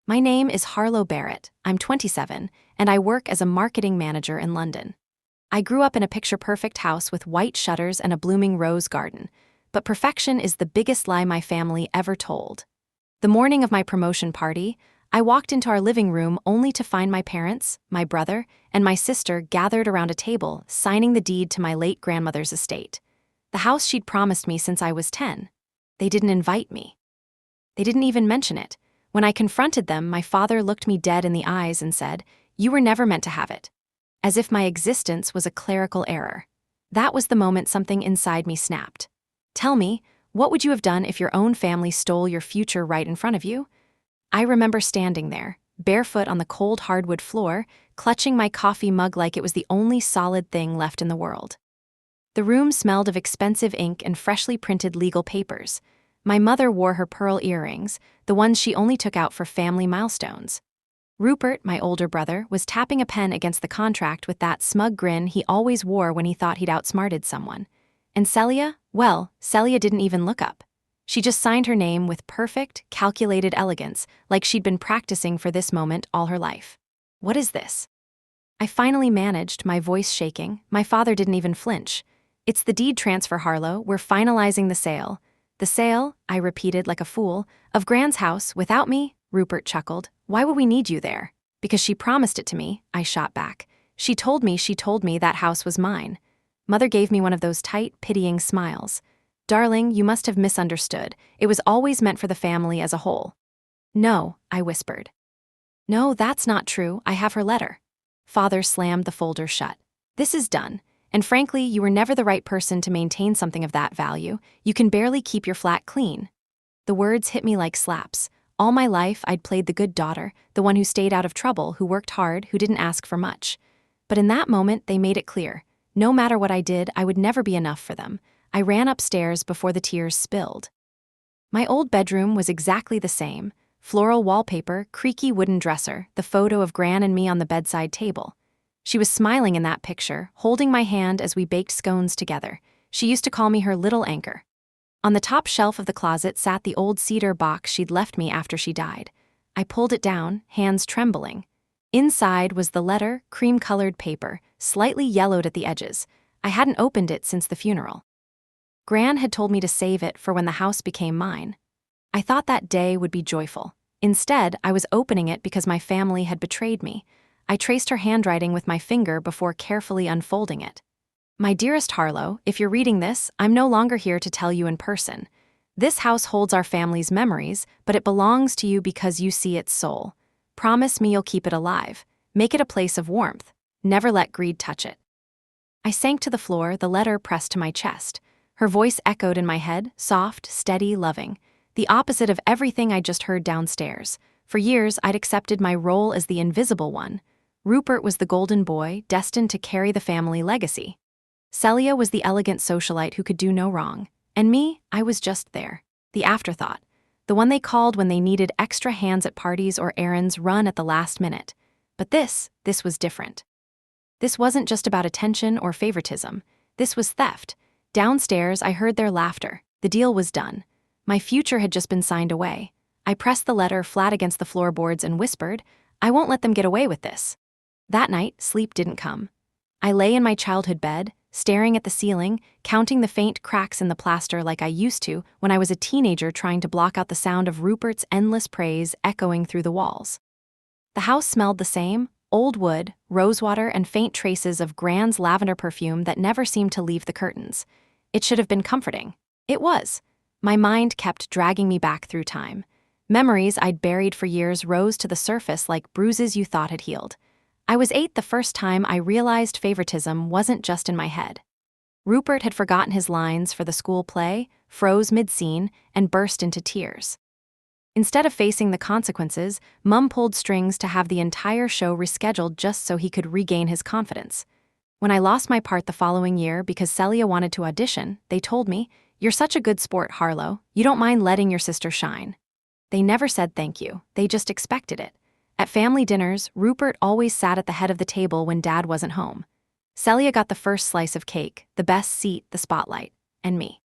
My name is Harlow Barrett. I'm 27, and I work as a marketing manager in London. I grew up in a picture-perfect house with white shutters and a blooming rose garden, but perfection is the biggest lie my family ever told. The morning of my promotion party, I walked into our living room only to find my parents, my brother, and my sister gathered around a table signing the deed to my late grandmother's estate. The house she'd promised me since I was 10. They didn't invite me. They didn't even mention it. When I confronted them, my father looked me dead in the eyes and said, "You were never meant to have it." As if my existence was a clerical error. That was the moment something inside me snapped. Tell me, what would you have done if your own family stole your future right in front of you? I remember standing there, barefoot on the cold hardwood floor, clutching my coffee mug like it was the only solid thing left in the world. The room smelled of expensive ink and freshly printed legal papers. My mother wore her pearl earrings, the ones she only took out for family milestones. Rupert, my older brother, was tapping a pen against the contract with that smug grin he always wore when he thought he'd outsmarted someone. And Celia? Well, Celia didn't even look up. She just signed her name with perfect, calculated elegance, like she'd been practicing for this moment all her life. What is this? I finally managed, my voice shaking. My father didn't even flinch. It's the deed transfer, Harlow. We're finalizing the sale. The sale, I repeated like a fool, of Gran's house without me? Rupert chuckled. Why would we need you there? Because she promised it to me, I shot back. She told me that house was mine. Mother gave me one of those tight, pitying smiles. Darling, you must have misunderstood. It was always meant for the family as a whole. No, I whispered. No, that's not true. I have her letter. Father slammed the folder shut. This is done. And frankly, you were never the right person to maintain something of that value. You can barely keep your flat clean. The words hit me like slaps. All my life, I'd played the good daughter, the one who stayed out of trouble, who worked hard, who didn't ask for much. But in that moment, they made it clear. No matter what I did, I would never be enough for them. I ran upstairs before the tears spilled. My old bedroom was exactly the same. Floral wallpaper, creaky wooden dresser, the photo of Gran and me on the bedside table. She was smiling in that picture, holding my hand as we baked scones together. She used to call me her little anchor. On the top shelf of the closet sat the old cedar box she'd left me after she died. I pulled it down, hands trembling. Inside was the letter, cream-colored paper, slightly yellowed at the edges. I hadn't opened it since the funeral. Gran had told me to save it for when the house became mine. I thought that day would be joyful. Instead, I was opening it because my family had betrayed me. I traced her handwriting with my finger before carefully unfolding it. My dearest Harlow, if you're reading this, I'm no longer here to tell you in person. This house holds our family's memories, but it belongs to you because you see its soul. Promise me you'll keep it alive. Make it a place of warmth. Never let greed touch it. I sank to the floor, the letter pressed to my chest. Her voice echoed in my head, soft, steady, loving. The opposite of everything I'd just heard downstairs. For years, I'd accepted my role as the invisible one. Rupert was the golden boy, destined to carry the family legacy. Celia was the elegant socialite who could do no wrong. And me, I was just there. The afterthought. The one they called when they needed extra hands at parties or errands run at the last minute. But this was different. This wasn't just about attention or favoritism. This was theft. Downstairs, I heard their laughter. The deal was done. My future had just been signed away. I pressed the letter flat against the floorboards and whispered, I won't let them get away with this. That night, sleep didn't come. I lay in my childhood bed, staring at the ceiling, counting the faint cracks in the plaster like I used to when I was a teenager trying to block out the sound of Rupert's endless praise echoing through the walls. The house smelled the same, old wood, rosewater, and faint traces of Gran's lavender perfume that never seemed to leave the curtains. It should have been comforting. It was. My mind kept dragging me back through time. Memories I'd buried for years rose to the surface like bruises you thought had healed. I was 8 the first time I realized favoritism wasn't just in my head. Rupert had forgotten his lines for the school play, froze mid-scene, and burst into tears. Instead of facing the consequences, Mum pulled strings to have the entire show rescheduled just so he could regain his confidence. When I lost my part the following year because Celia wanted to audition, they told me, "You're such a good sport, Harlow. You don't mind letting your sister shine." They never said thank you. They just expected it. At family dinners, Rupert always sat at the head of the table when Dad wasn't home. Celia got the first slice of cake, the best seat, the spotlight, and me.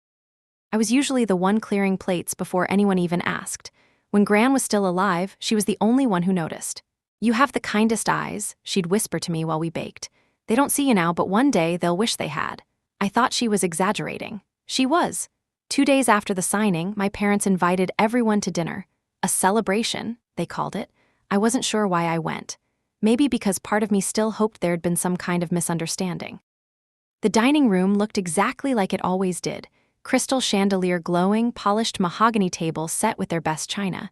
I was usually the one clearing plates before anyone even asked. When Gran was still alive, she was the only one who noticed. "You have the kindest eyes," she'd whisper to me while we baked. "They don't see you now, but one day they'll wish they had." I thought she was exaggerating. She was. 2 days after the signing, my parents invited everyone to dinner. A celebration, they called it. I wasn't sure why I went. Maybe because part of me still hoped there'd been some kind of misunderstanding. The dining room looked exactly like it always did. Crystal chandelier glowing, polished mahogany table set with their best china.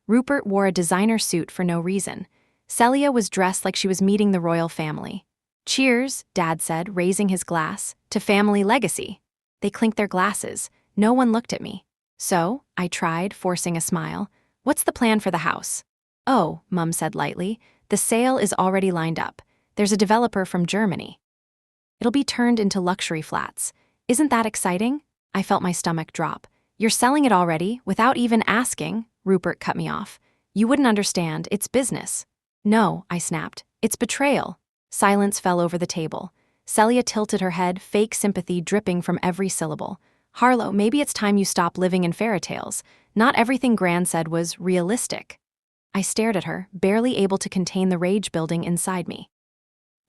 Rupert wore a designer suit for no reason. Celia was dressed like she was meeting the royal family. "Cheers," Dad said, raising his glass, "to family legacy." They clinked their glasses. No one looked at me. "So," I tried, forcing a smile, "what's the plan for the house?" "Oh," Mum said lightly, "the sale is already lined up. There's a developer from Germany. It'll be turned into luxury flats. Isn't that exciting?" I felt my stomach drop. "You're selling it already, without even asking," Rupert cut me off. "You wouldn't understand, it's business." "No," I snapped, "it's betrayal." Silence fell over the table. Celia tilted her head, fake sympathy dripping from every syllable. "Harlow, maybe it's time you stop living in fairy tales. Not everything Gran said was realistic." I stared at her, barely able to contain the rage building inside me.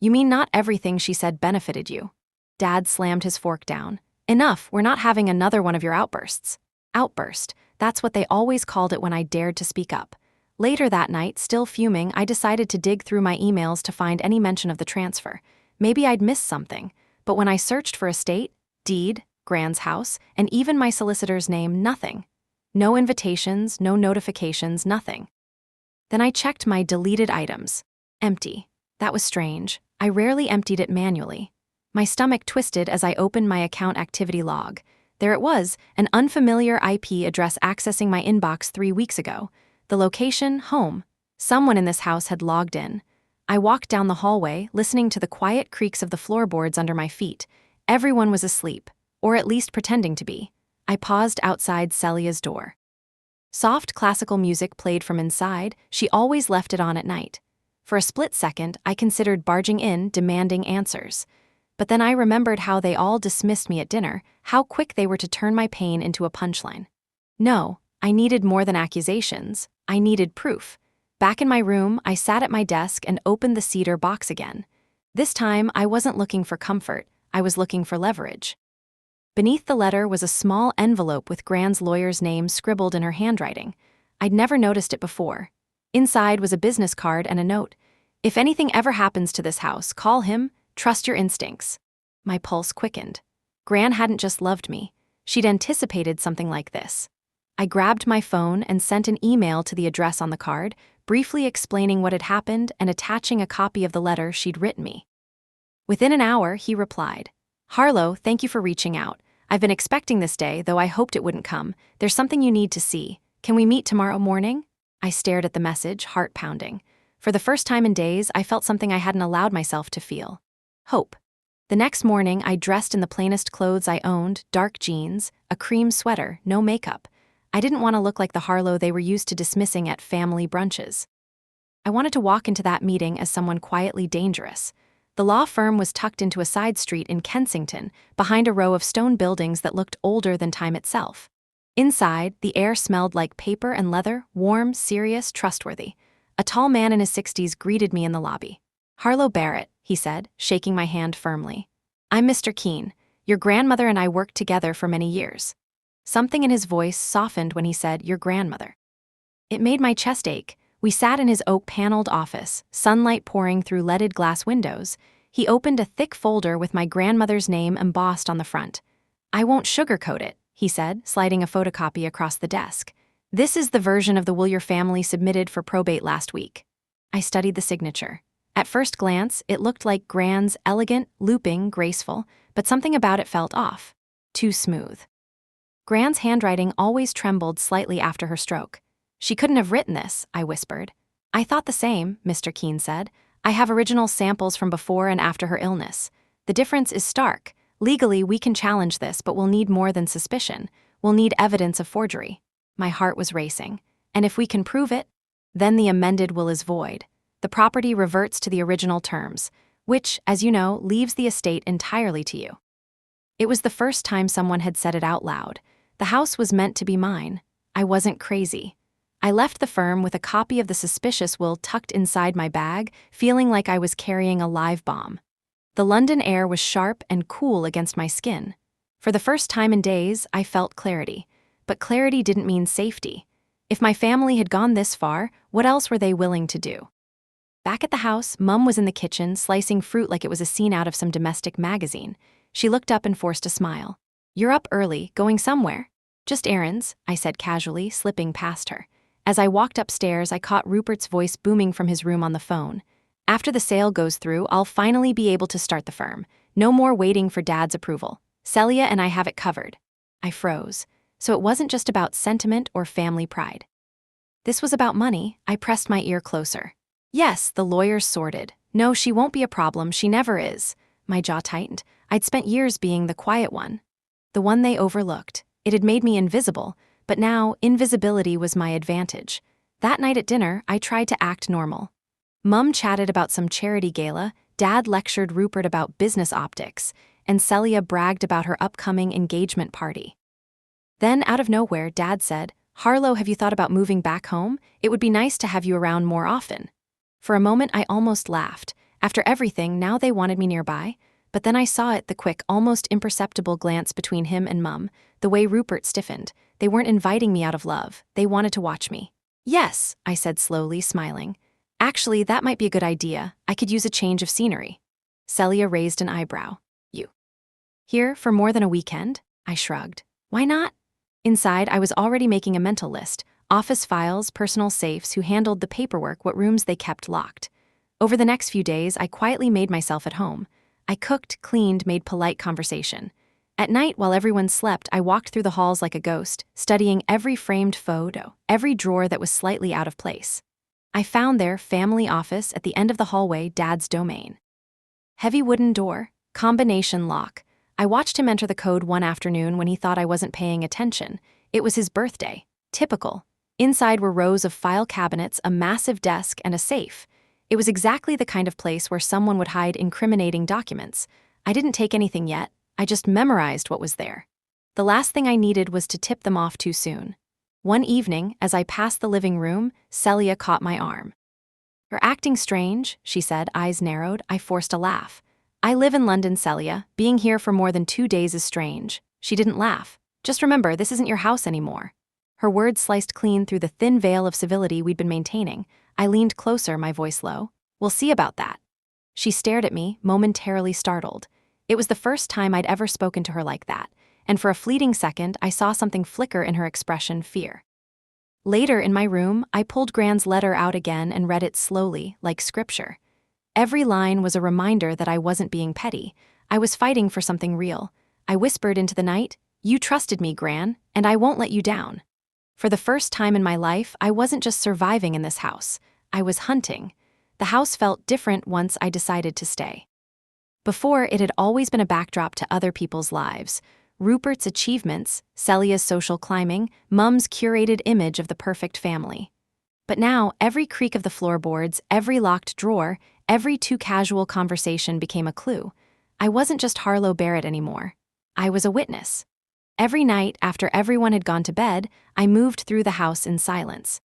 "You mean not everything she said benefited you?" Dad slammed his fork down. "Enough, we're not having another one of your outbursts." Outburst, that's what they always called it when I dared to speak up. Later that night, still fuming, I decided to dig through my emails to find any mention of the transfer. Maybe I'd missed something, but when I searched for estate, deed, Gran's house, and even my solicitor's name, nothing. No invitations, no notifications, nothing. Then I checked my deleted items. Empty. That was strange. I rarely emptied it manually. My stomach twisted as I opened my account activity log. There it was, an unfamiliar IP address accessing my inbox 3 weeks ago. The location, home. Someone in this house had logged in. I walked down the hallway, listening to the quiet creaks of the floorboards under my feet. Everyone was asleep, or at least pretending to be. I paused outside Celia's door. Soft classical music played from inside. She always left it on at night. For a split second, I considered barging in, demanding answers. But then I remembered how they all dismissed me at dinner, how quick they were to turn my pain into a punchline. No, I needed more than accusations. I needed proof. Back in my room, I sat at my desk and opened the cedar box again. This time, I wasn't looking for comfort. I was looking for leverage. Beneath the letter was a small envelope with Gran's lawyer's name scribbled in her handwriting. I'd never noticed it before. Inside was a business card and a note. "If anything ever happens to this house, call him. Trust your instincts." My pulse quickened. Gran hadn't just loved me. She'd anticipated something like this. I grabbed my phone and sent an email to the address on the card, briefly explaining what had happened and attaching a copy of the letter she'd written me. Within an hour, he replied, "Harlow, thank you for reaching out. I've been expecting this day, though I hoped it wouldn't come. There's something you need to see. Can we meet tomorrow morning?" I stared at the message, heart pounding. For the first time in days, I felt something I hadn't allowed myself to feel. Hope. The next morning, I dressed in the plainest clothes I owned, dark jeans, a cream sweater, no makeup. I didn't want to look like the Harlow they were used to dismissing at family brunches. I wanted to walk into that meeting as someone quietly dangerous. The law firm was tucked into a side street in Kensington, behind a row of stone buildings that looked older than time itself. Inside, the air smelled like paper and leather, warm, serious, trustworthy. A tall man in his 60s greeted me in the lobby. "Harlow Barrett," he said, shaking my hand firmly. "I'm Mr. Keene. Your grandmother and I worked together for many years." Something in his voice softened when he said, "Your grandmother." It made my chest ache. We sat in his oak-paneled office, sunlight pouring through leaded glass windows. He opened a thick folder with my grandmother's name embossed on the front. "I won't sugarcoat it," he said, sliding a photocopy across the desk. "This is the version of the will your family submitted for probate last week." I studied the signature. At first glance, it looked like Gran's, elegant, looping, graceful, but something about it felt off. Too smooth. Gran's handwriting always trembled slightly after her stroke. "She couldn't have written this," I whispered. "I thought the same," Mr. Keene said. "I have original samples from before and after her illness. The difference is stark. Legally, we can challenge this, but we'll need more than suspicion. We'll need evidence of forgery." My heart was racing. "And if we can prove it, then the amended will is void. The property reverts to the original terms, which, as you know, leaves the estate entirely to you." It was the first time someone had said it out loud. The house was meant to be mine. I wasn't crazy. I left the firm with a copy of the suspicious will tucked inside my bag, feeling like I was carrying a live bomb. The London air was sharp and cool against my skin. For the first time in days, I felt clarity. But clarity didn't mean safety. If my family had gone this far, what else were they willing to do? Back at the house, Mum was in the kitchen, slicing fruit like it was a scene out of some domestic magazine. She looked up and forced a smile. "You're up early, going somewhere?" "Just errands," I said casually, slipping past her. As I walked upstairs, I caught Rupert's voice booming from his room on the phone. "After the sale goes through, I'll finally be able to start the firm. No more waiting for Dad's approval. Celia and I have it covered." I froze. So it wasn't just about sentiment or family pride. This was about money. I pressed my ear closer. "Yes," the lawyers sorted. "No, she won't be a problem, she never is." My jaw tightened. I'd spent years being the quiet one. The one they overlooked. It had made me invisible, but now invisibility was my advantage. That night at dinner, I tried to act normal. Mum chatted about some charity gala, Dad lectured Rupert about business optics, and Celia bragged about her upcoming engagement party. Then, out of nowhere, Dad said, "Harlow, have you thought about moving back home? It would be nice to have you around more often." For a moment, I almost laughed. After everything, now they wanted me nearby. But then I saw it, the quick, almost imperceptible glance between him and Mum, the way Rupert stiffened. They weren't inviting me out of love. They wanted to watch me. "Yes," I said slowly, smiling. "Actually, that might be a good idea. I could use a change of scenery." Celia raised an eyebrow. "You here for more than a weekend?" I shrugged. "Why not?" Inside, I was already making a mental list. Office files, personal safes, who handled the paperwork, what rooms they kept locked. Over the next few days, I quietly made myself at home. I cooked, cleaned, made polite conversation. At night, while everyone slept, I walked through the halls like a ghost, studying every framed photo, every drawer that was slightly out of place. I found their family office at the end of the hallway, Dad's domain. Heavy wooden door, combination lock. I watched him enter the code one afternoon when he thought I wasn't paying attention. It was his birthday. Typical. Inside were rows of file cabinets, a massive desk, and a safe. It was exactly the kind of place where someone would hide incriminating documents. I didn't take anything yet. I just memorized what was there. The last thing I needed was to tip them off too soon. One evening, as I passed the living room, Celia caught my arm. "You're acting strange," she said, eyes narrowed. I forced a laugh. "I live in London, Celia. Being here for more than 2 days is strange." She didn't laugh. "Just remember, this isn't your house anymore." Her words sliced clean through the thin veil of civility we'd been maintaining. I leaned closer, my voice low. "We'll see about that." She stared at me, momentarily startled. It was the first time I'd ever spoken to her like that, and for a fleeting second, I saw something flicker in her expression, fear. Later, in my room, I pulled Gran's letter out again and read it slowly, like scripture. Every line was a reminder that I wasn't being petty. I was fighting for something real. I whispered into the night, "You trusted me, Gran, and I won't let you down." For the first time in my life, I wasn't just surviving in this house. I was hunting. The house felt different once I decided to stay. Before, it had always been a backdrop to other people's lives. Rupert's achievements, Celia's social climbing, Mum's curated image of the perfect family. But now, every creak of the floorboards, every locked drawer, every too-casual conversation became a clue. I wasn't just Harlow Barrett anymore. I was a witness. Every night, after everyone had gone to bed, I moved through the house in silence.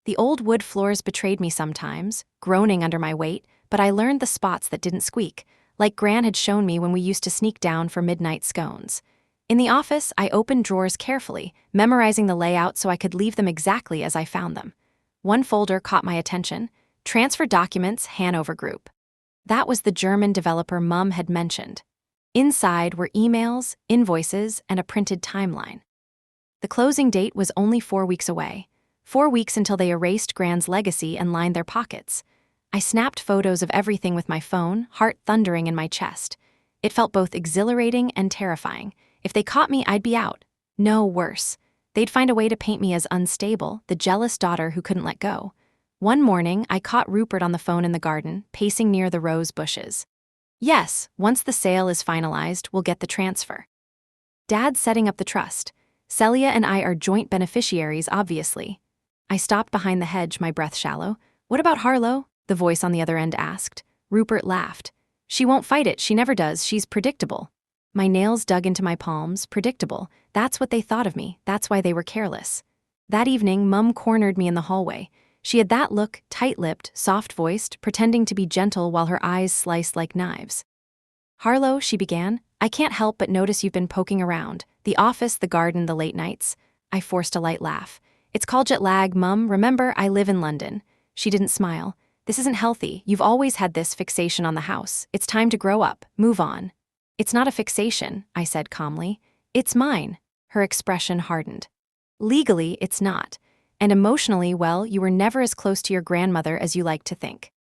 The old wood floors betrayed me sometimes, groaning under my weight, but I learned the spots that didn't squeak, like Gran had shown me when we used to sneak down for midnight scones. In the office, I opened drawers carefully, memorizing the layout so I could leave them exactly as I found them. One folder caught my attention: Transfer Documents, Hanover Group. That was the German developer Mum had mentioned. Inside were emails, invoices, and a printed timeline. The closing date was only 4 weeks away. 4 weeks until they erased Gran's legacy and lined their pockets. I snapped photos of everything with my phone, heart thundering in my chest. It felt both exhilarating and terrifying. If they caught me, I'd be out. No, worse. They'd find a way to paint me as unstable, the jealous daughter who couldn't let go. One morning, I caught Rupert on the phone in the garden, pacing near the rose bushes. "Yes, once the sale is finalized, we'll get the transfer." "Dad's setting up the trust. Celia and I are joint beneficiaries, obviously." I stopped behind the hedge, my breath shallow. "What about Harlow?" the voice on the other end asked. Rupert laughed. "She won't fight it, she never does, she's predictable." My nails dug into my palms. Predictable. That's what they thought of me, that's why they were careless. That evening, Mum cornered me in the hallway. She had that look, tight-lipped, soft-voiced, pretending to be gentle while her eyes sliced like knives. "Harlow," she began, "I can't help but notice you've been poking around. The office, the garden, the late nights." I forced a light laugh. "It's called jet lag, Mum. Remember, I live in London." She didn't smile. "This isn't healthy. You've always had this fixation on the house. It's time to grow up. Move on." "It's not a fixation," I said calmly. "It's mine." Her expression hardened. "Legally, it's not. And emotionally, well, you were never as close to your grandmother as you like to think."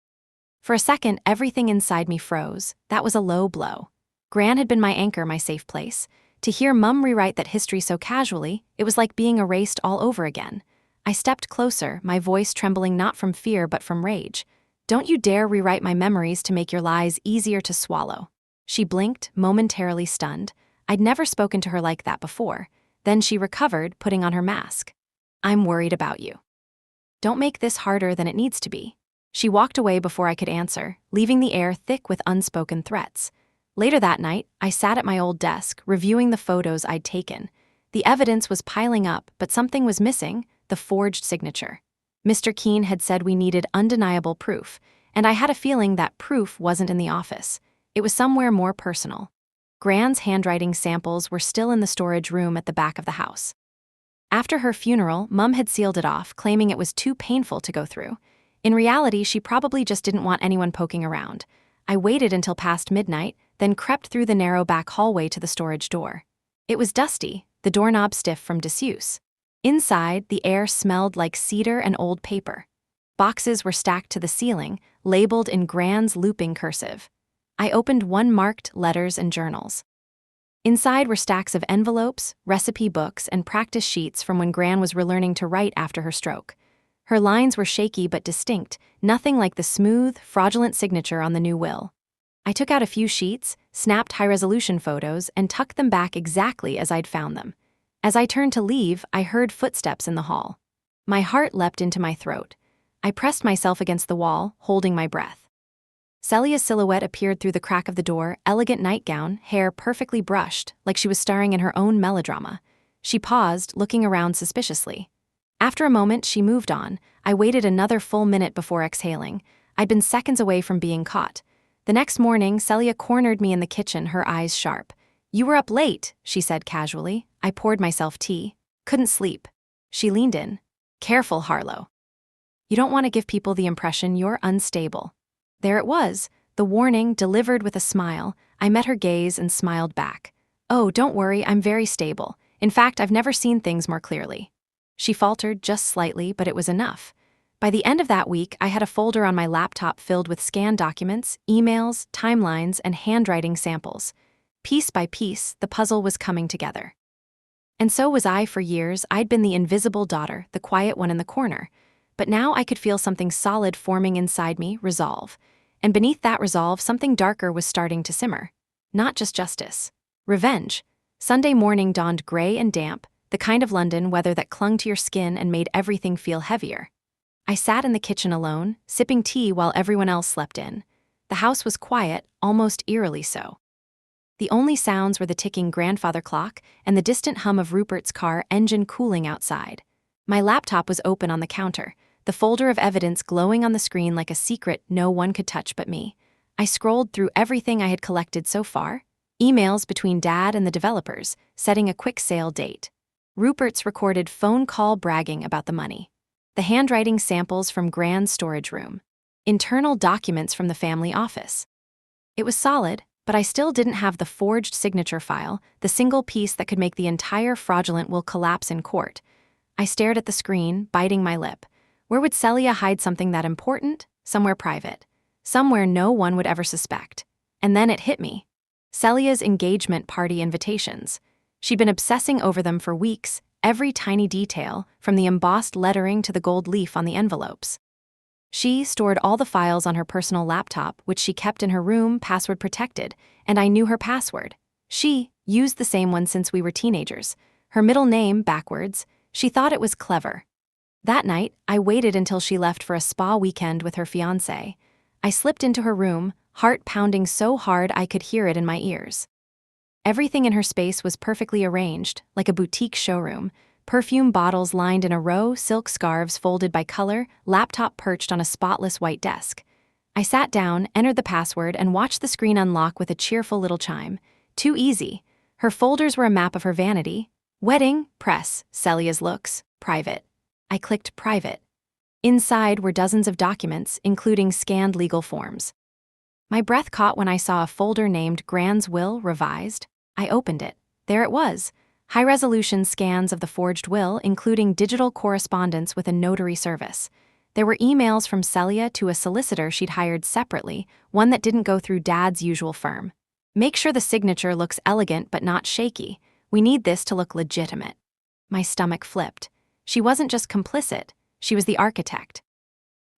For a second, everything inside me froze. That was a low blow. Gran had been my anchor, my safe place. To hear Mum rewrite that history so casually, it was like being erased all over again. I stepped closer, my voice trembling not from fear but from rage. "Don't you dare rewrite my memories to make your lies easier to swallow." She blinked, momentarily stunned. I'd never spoken to her like that before. Then she recovered, putting on her mask. "I'm worried about you. Don't make this harder than it needs to be." She walked away before I could answer, leaving the air thick with unspoken threats. Later that night, I sat at my old desk, reviewing the photos I'd taken. The evidence was piling up, but something was missing: the forged signature. Mr. Keene had said we needed undeniable proof, and I had a feeling that proof wasn't in the office. It was somewhere more personal. Gran's handwriting samples were still in the storage room at the back of the house. After her funeral, Mum had sealed it off, claiming it was too painful to go through. In reality, she probably just didn't want anyone poking around. I waited until past midnight, then crept through the narrow back hallway to the storage door. It was dusty, the doorknob stiff from disuse. Inside, the air smelled like cedar and old paper. Boxes were stacked to the ceiling, labeled in Gran's looping cursive. I opened one marked letters and journals. Inside were stacks of envelopes, recipe books, and practice sheets from when Gran was relearning to write after her stroke. Her lines were shaky but distinct, nothing like the smooth, fraudulent signature on the new will. I took out a few sheets, snapped high-resolution photos, and tucked them back exactly as I'd found them. As I turned to leave, I heard footsteps in the hall. My heart leapt into my throat. I pressed myself against the wall, holding my breath. Celia's silhouette appeared through the crack of the door, elegant nightgown, hair perfectly brushed, like she was starring in her own melodrama. She paused, looking around suspiciously. After a moment, she moved on. I waited another full minute before exhaling. I'd been seconds away from being caught. The next morning, Celia cornered me in the kitchen, her eyes sharp. "You were up late," she said casually. I poured myself tea. "Couldn't sleep." She leaned in. "Careful, Harlow. You don't want to give people the impression you're unstable." There it was, the warning delivered with a smile. I met her gaze and smiled back. "Oh, don't worry, I'm very stable. In fact, I've never seen things more clearly." She faltered just slightly, but it was enough. By the end of that week, I had a folder on my laptop filled with scanned documents, emails, timelines, and handwriting samples. Piece by piece, the puzzle was coming together. And so was I for years. I'd been the invisible daughter, the quiet one in the corner. But now I could feel something solid forming inside me, resolve. And beneath that resolve, something darker was starting to simmer. Not just justice. Revenge. Sunday morning dawned gray and damp, the kind of London weather that clung to your skin and made everything feel heavier. I sat in the kitchen alone, sipping tea while everyone else slept in. The house was quiet, almost eerily so. The only sounds were the ticking grandfather clock and the distant hum of Rupert's car engine cooling outside. My laptop was open on the counter, the folder of evidence glowing on the screen like a secret no one could touch but me. I scrolled through everything I had collected so far. Emails between Dad and the developers, setting a quick sale date. Rupert's recorded phone call bragging about the money. The handwriting samples from Gran's storage room. Internal documents from the family office. It was solid, but I still didn't have the forged signature file, the single piece that could make the entire fraudulent will collapse in court. I stared at the screen, biting my lip. Where would Celia hide something that important? Somewhere private. Somewhere no one would ever suspect. And then it hit me. Celia's engagement party invitations. She'd been obsessing over them for weeks, every tiny detail, from the embossed lettering to the gold leaf on the envelopes. She stored all the files on her personal laptop, which she kept in her room, password protected, and I knew her password. She used the same one since we were teenagers. Her middle name backwards. She thought it was clever. That night, I waited until she left for a spa weekend with her fiancé. I slipped into her room, heart pounding so hard I could hear it in my ears. Everything in her space was perfectly arranged, like a boutique showroom. perfume bottles lined in a row, silk scarves folded by color, laptop perched on a spotless white desk. I sat down, entered the password, and watched the screen unlock with a cheerful little chime. Too easy. Her folders were a map of her vanity. Wedding, press, Celia's looks, private. I clicked private. Inside were dozens of documents, including scanned legal forms. My breath caught when I saw a folder named Gran's Will Revised. I opened it. There it was. High-resolution scans of the forged will, including digital correspondence with a notary service. There were emails from Celia to a solicitor she'd hired separately, one that didn't go through Dad's usual firm. Make sure the signature looks elegant but not shaky. We need this to look legitimate. My stomach flipped. She wasn't just complicit, she was the architect.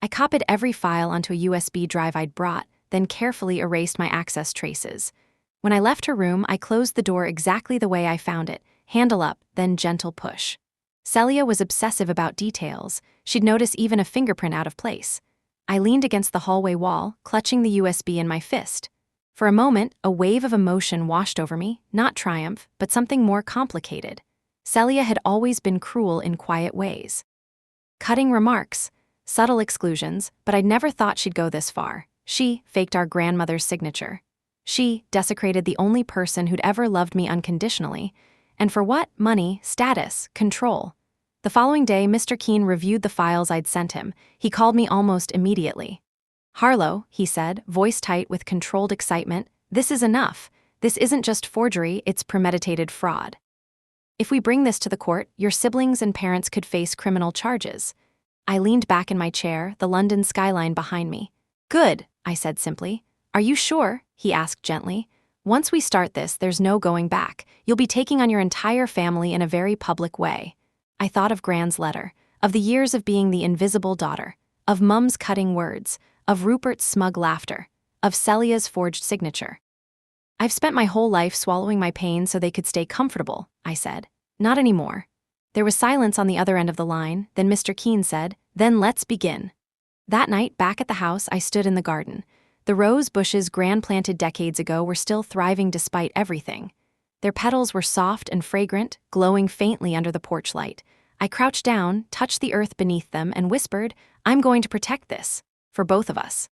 I copied every file onto a USB drive I'd brought, then carefully erased my access traces. When I left her room, I closed the door exactly the way I found it, handle up, then gentle push. Celia was obsessive about details. She'd notice even a fingerprint out of place. I leaned against the hallway wall, clutching the USB in my fist. For a moment, a wave of emotion washed over me, not triumph, but something more complicated. Celia had always been cruel in quiet ways. Cutting remarks, subtle exclusions, but I'd never thought she'd go this far. She faked our grandmother's signature. She desecrated the only person who'd ever loved me unconditionally. And for what? Money, status, control. The following day, Mr. Keene reviewed the files I'd sent him. He called me almost immediately. "Harlow," he said, voice tight with controlled excitement, "this is enough. This isn't just forgery, it's premeditated fraud. If we bring this to the court, your siblings and parents could face criminal charges." I leaned back in my chair, the London skyline behind me. "Good," I said simply. "Are you sure?" he asked gently. "Once we start this, there's no going back. You'll be taking on your entire family in a very public way." I thought of Gran's letter, of the years of being the invisible daughter, of Mum's cutting words, of Rupert's smug laughter, of Celia's forged signature. "I've spent my whole life swallowing my pain so they could stay comfortable," I said. "Not anymore." There was silence on the other end of the line, then Mr. Keene said, "Then let's begin." That night, back at the house, I stood in the garden. The rose bushes Gran planted decades ago were still thriving despite everything. Their petals were soft and fragrant, glowing faintly under the porch light. I crouched down, touched the earth beneath them, and whispered, "I'm going to protect this, for both of us."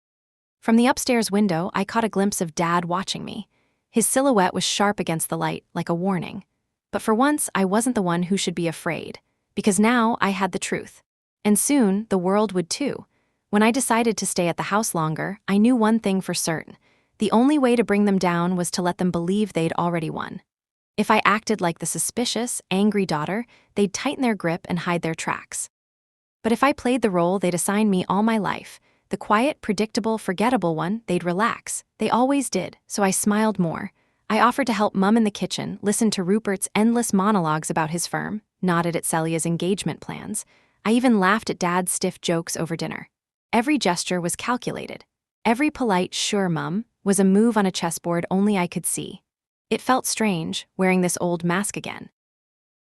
From the upstairs window, I caught a glimpse of Dad watching me. His silhouette was sharp against the light, like a warning. But for once, I wasn't the one who should be afraid, because now I had the truth. And soon, the world would too. When I decided to stay at the house longer, I knew one thing for certain. The only way to bring them down was to let them believe they'd already won. If I acted like the suspicious, angry daughter, they'd tighten their grip and hide their tracks. But if I played the role they'd assigned me all my life, the quiet, predictable, forgettable one, they'd relax. They always did, so I smiled more. I offered to help Mum in the kitchen, listened to Rupert's endless monologues about his firm, nodded at Celia's engagement plans. I even laughed at Dad's stiff jokes over dinner. Every gesture was calculated. Every polite, "Sure, Mum," was a move on a chessboard only I could see. It felt strange, wearing this old mask again.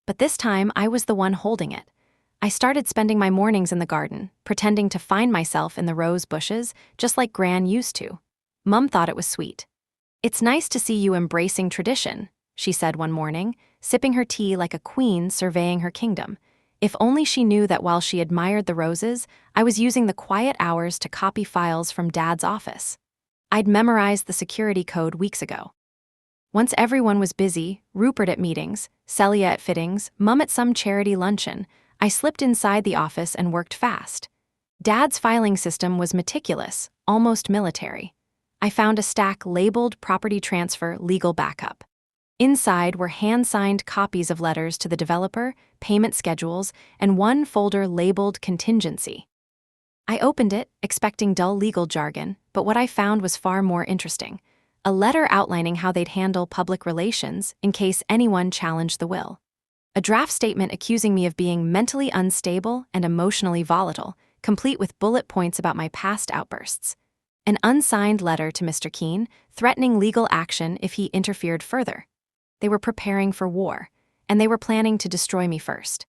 But this time, I was the one holding it. I started spending my mornings in the garden, pretending to find myself in the rose bushes, just like Gran used to. Mum thought it was sweet. "It's nice to see you embracing tradition," she said one morning, sipping her tea like a queen surveying her kingdom. If only she knew that while she admired the roses, I was using the quiet hours to copy files from Dad's office. I'd memorized the security code weeks ago. Once everyone was busy, Rupert at meetings, Celia at fittings, Mum at some charity luncheon, I slipped inside the office and worked fast. Dad's filing system was meticulous, almost military. I found a stack labeled Property Transfer Legal Backup. Inside were hand-signed copies of letters to the developer, payment schedules, and one folder labeled Contingency. I opened it, expecting dull legal jargon, but what I found was far more interesting. A letter outlining how they'd handle public relations in case anyone challenged the will. A draft statement accusing me of being mentally unstable and emotionally volatile, complete with bullet points about my past outbursts. An unsigned letter to Mr. Keene, threatening legal action if he interfered further. They were preparing for war, and they were planning to destroy me first.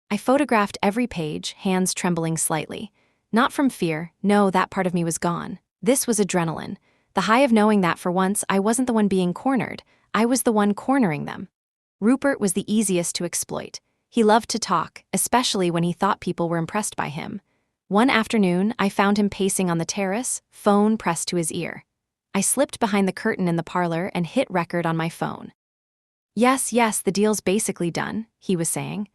I photographed every page, hands trembling slightly. Not from fear, no, that part of me was gone. This was adrenaline, the high of knowing that for once I wasn't the one being cornered, I was the one cornering them. Rupert was the easiest to exploit. He loved to talk, especially when he thought people were impressed by him. One afternoon, I found him pacing on the terrace, phone pressed to his ear. I slipped behind the curtain in the parlor and hit record on my phone. Yes, the deal's basically done, he was saying.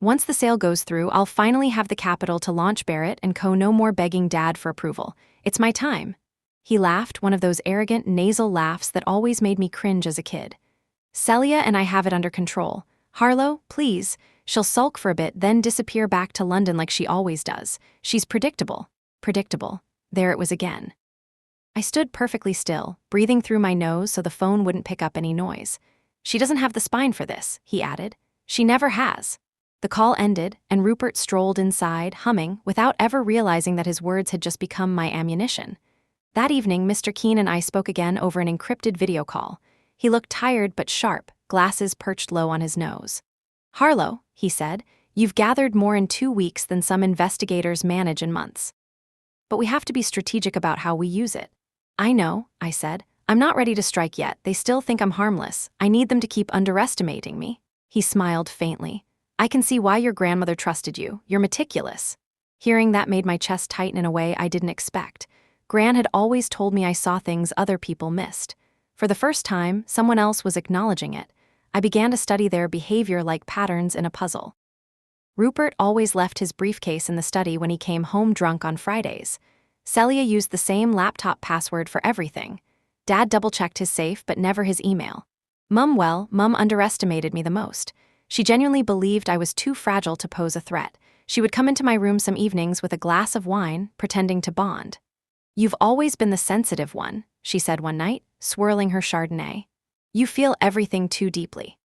Once the sale goes through, I'll finally have the capital to launch Barrett & Co. No more begging Dad for approval. It's my time. He laughed, one of those arrogant, nasal laughs that always made me cringe as a kid. Celia and I have it under control. Harlow, please. She'll sulk for a bit, then disappear back to London like she always does. She's predictable. Predictable. There it was again. I stood perfectly still, breathing through my nose so the phone wouldn't pick up any noise. She doesn't have the spine for this, he added. She never has. The call ended, and Rupert strolled inside, humming, without ever realizing that his words had just become my ammunition. That evening, Mr. Keene and I spoke again over an encrypted video call. He looked tired but sharp, glasses perched low on his nose. Harlow, he said, you've gathered more in 2 weeks than some investigators manage in months. But we have to be strategic about how we use it. I know, I said. I'm not ready to strike yet. They still think I'm harmless. I need them to keep underestimating me. He smiled faintly. I can see why your grandmother trusted you. You're meticulous. Hearing that made my chest tighten in a way I didn't expect. Gran had always told me I saw things other people missed. For the first time, someone else was acknowledging it. I began to study their behavior like patterns in a puzzle. Rupert always left his briefcase in the study when he came home drunk on Fridays. Celia used the same laptop password for everything. Dad double-checked his safe but never his email. Mum underestimated me the most. She genuinely believed I was too fragile to pose a threat. She would come into my room some evenings with a glass of wine, pretending to bond. You've always been the sensitive one, she said one night, swirling her Chardonnay. You feel everything too deeply.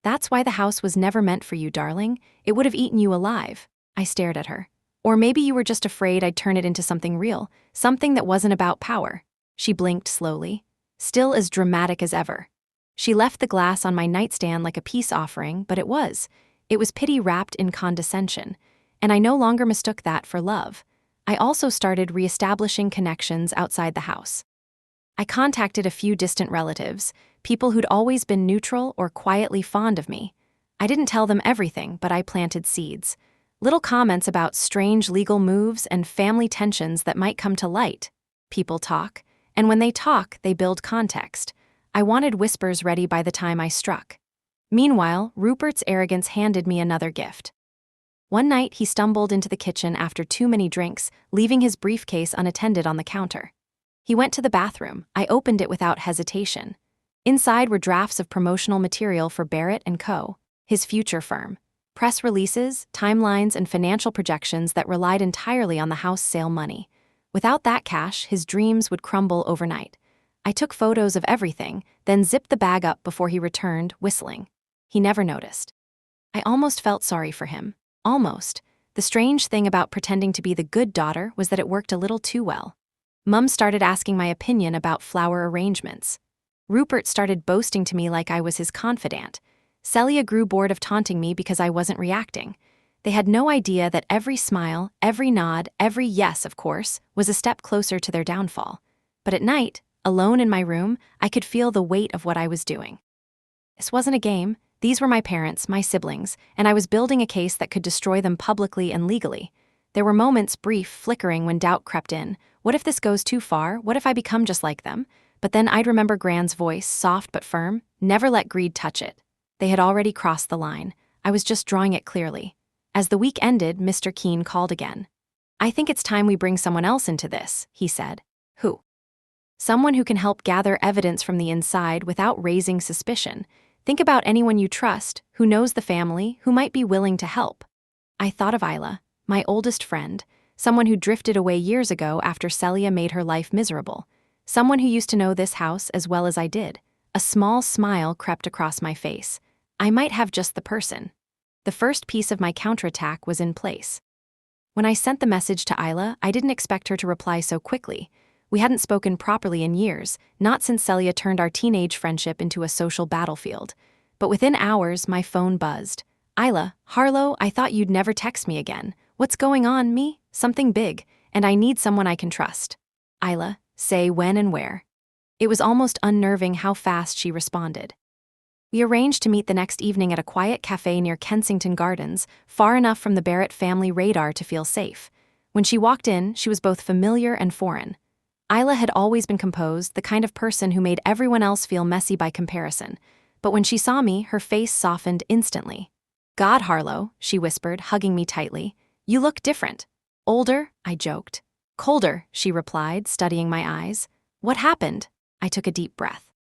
That's why the house was never meant for you, darling. It would have eaten you alive. I stared at her. Or maybe you were just afraid I'd turn it into something real, something that wasn't about power. She blinked slowly, still as dramatic as ever. She left the glass on my nightstand like a peace offering, but it was. It was pity wrapped in condescension, and I no longer mistook that for love. I also started reestablishing connections outside the house. I contacted a few distant relatives, people who'd always been neutral or quietly fond of me. I didn't tell them everything, but I planted seeds. Little comments about strange legal moves and family tensions that might come to light. People talk, and when they talk, they build context. I wanted whispers ready by the time I struck. Meanwhile, Rupert's arrogance handed me another gift. One night, he stumbled into the kitchen after too many drinks, leaving his briefcase unattended on the counter. He went to the bathroom. I opened it without hesitation. Inside were drafts of promotional material for Barrett & Co., his future firm. Press releases, timelines, and financial projections that relied entirely on the house sale money. Without that cash, his dreams would crumble overnight. I took photos of everything, then zipped the bag up before he returned, whistling. He never noticed. I almost felt sorry for him. Almost. The strange thing about pretending to be the good daughter was that it worked a little too well. Mum started asking my opinion about flower arrangements. Rupert started boasting to me like I was his confidant. Celia grew bored of taunting me because I wasn't reacting. They had no idea that every smile, every nod, every yes, of course, was a step closer to their downfall. But at night, alone in my room, I could feel the weight of what I was doing. This wasn't a game. These were my parents, my siblings, and I was building a case that could destroy them publicly and legally. There were moments, brief, flickering, when doubt crept in. What if this goes too far? What if I become just like them? But then I'd remember Gran's voice, soft but firm. Never let greed touch it. They had already crossed the line. I was just drawing it clearly. As the week ended, Mr. Keene called again. I think it's time we bring someone else into this, he said. Who? Someone who can help gather evidence from the inside without raising suspicion. Think about anyone you trust, who knows the family, who might be willing to help. I thought of Isla, my oldest friend, someone who drifted away years ago after Celia made her life miserable. Someone who used to know this house as well as I did. A small smile crept across my face. I might have just the person. The first piece of my counterattack was in place. When I sent the message to Isla, I didn't expect her to reply so quickly. We hadn't spoken properly in years, not since Celia turned our teenage friendship into a social battlefield. But within hours, my phone buzzed. Isla, Harlow, I thought you'd never text me again. What's going on, me? Something big, and I need someone I can trust. Isla, say when and where. It was almost unnerving how fast she responded. We arranged to meet the next evening at a quiet cafe near Kensington Gardens, far enough from the Barrett family radar to feel safe. When she walked in, she was both familiar and foreign. Isla had always been composed, the kind of person who made everyone else feel messy by comparison. But when she saw me, her face softened instantly. "God, Harlow," she whispered, hugging me tightly. "You look different." "Older," I joked. "Colder," she replied, studying my eyes. "What happened?" I took a deep breath.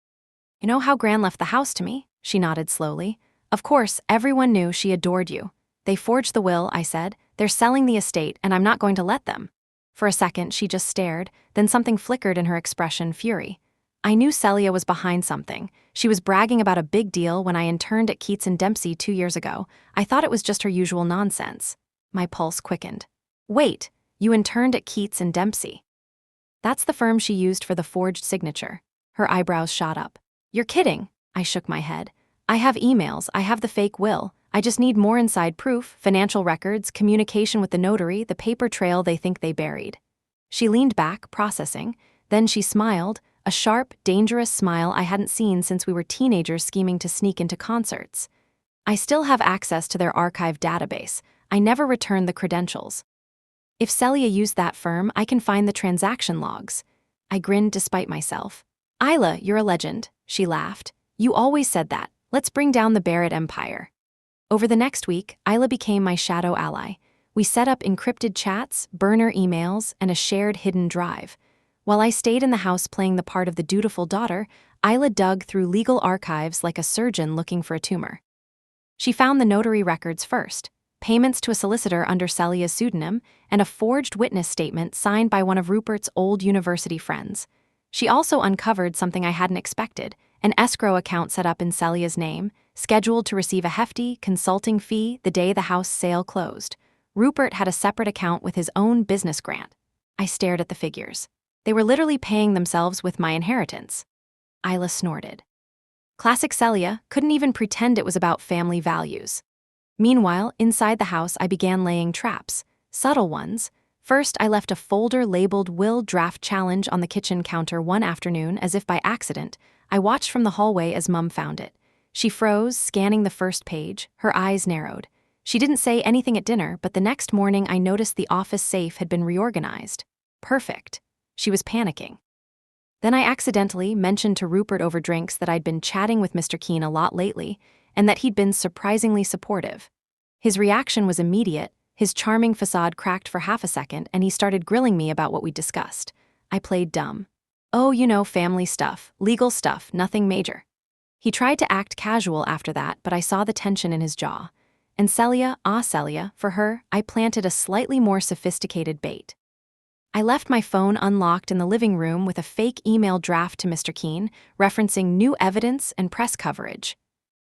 "You know how Gran left the house to me?" She nodded slowly. "Of course, everyone knew she adored you. They forged the will," I said. "They're selling the estate, and I'm not going to let them." For a second, she just stared, then something flickered in her expression, fury. I knew Celia was behind something. She was bragging about a big deal when I interned at Keats and Dempsey 2 years ago. I thought it was just her usual nonsense. My pulse quickened. "Wait, you interned at Keats and Dempsey?" "That's the firm she used for the forged signature." Her eyebrows shot up. "You're kidding." I shook my head. "I have emails, I have the fake will. I just need more inside proof, financial records, communication with the notary, the paper trail they think they buried." She leaned back, processing. Then she smiled, a sharp, dangerous smile I hadn't seen since we were teenagers scheming to sneak into concerts. "I still have access to their archive database. I never returned the credentials. If Celia used that firm, I can find the transaction logs." I grinned despite myself. "Isla, you're a legend," she laughed. "You always said that. Let's bring down the Barrett empire." Over the next week, Isla became my shadow ally. We set up encrypted chats, burner emails, and a shared hidden drive. While I stayed in the house playing the part of the dutiful daughter, Isla dug through legal archives like a surgeon looking for a tumor. She found the notary records first, payments to a solicitor under Celia's pseudonym, and a forged witness statement signed by one of Rupert's old university friends. She also uncovered something I hadn't expected: an escrow account set up in Celia's name, scheduled to receive a hefty consulting fee the day the house sale closed. Rupert had a separate account with his own business grant. I stared at the figures. They were literally paying themselves with my inheritance. Isla snorted. Classic Celia, couldn't even pretend it was about family values. Meanwhile, inside the house, I began laying traps, subtle ones. First, I left a folder labeled Will Draft Challenge on the kitchen counter one afternoon as if by accident. I watched from the hallway as Mum found it. She froze, scanning the first page, her eyes narrowed. She didn't say anything at dinner, but the next morning I noticed the office safe had been reorganized. Perfect. She was panicking. Then I accidentally mentioned to Rupert over drinks that I'd been chatting with Mr. Keene a lot lately, and that he'd been surprisingly supportive. His reaction was immediate. His charming facade cracked for half a second, and he started grilling me about what we'd discussed. I played dumb. "Oh, you know, family stuff, legal stuff, nothing major." He tried to act casual after that, but I saw the tension in his jaw. And Celia, Celia, for her, I planted a slightly more sophisticated bait. I left my phone unlocked in the living room with a fake email draft to Mr. Keene, referencing new evidence and press coverage.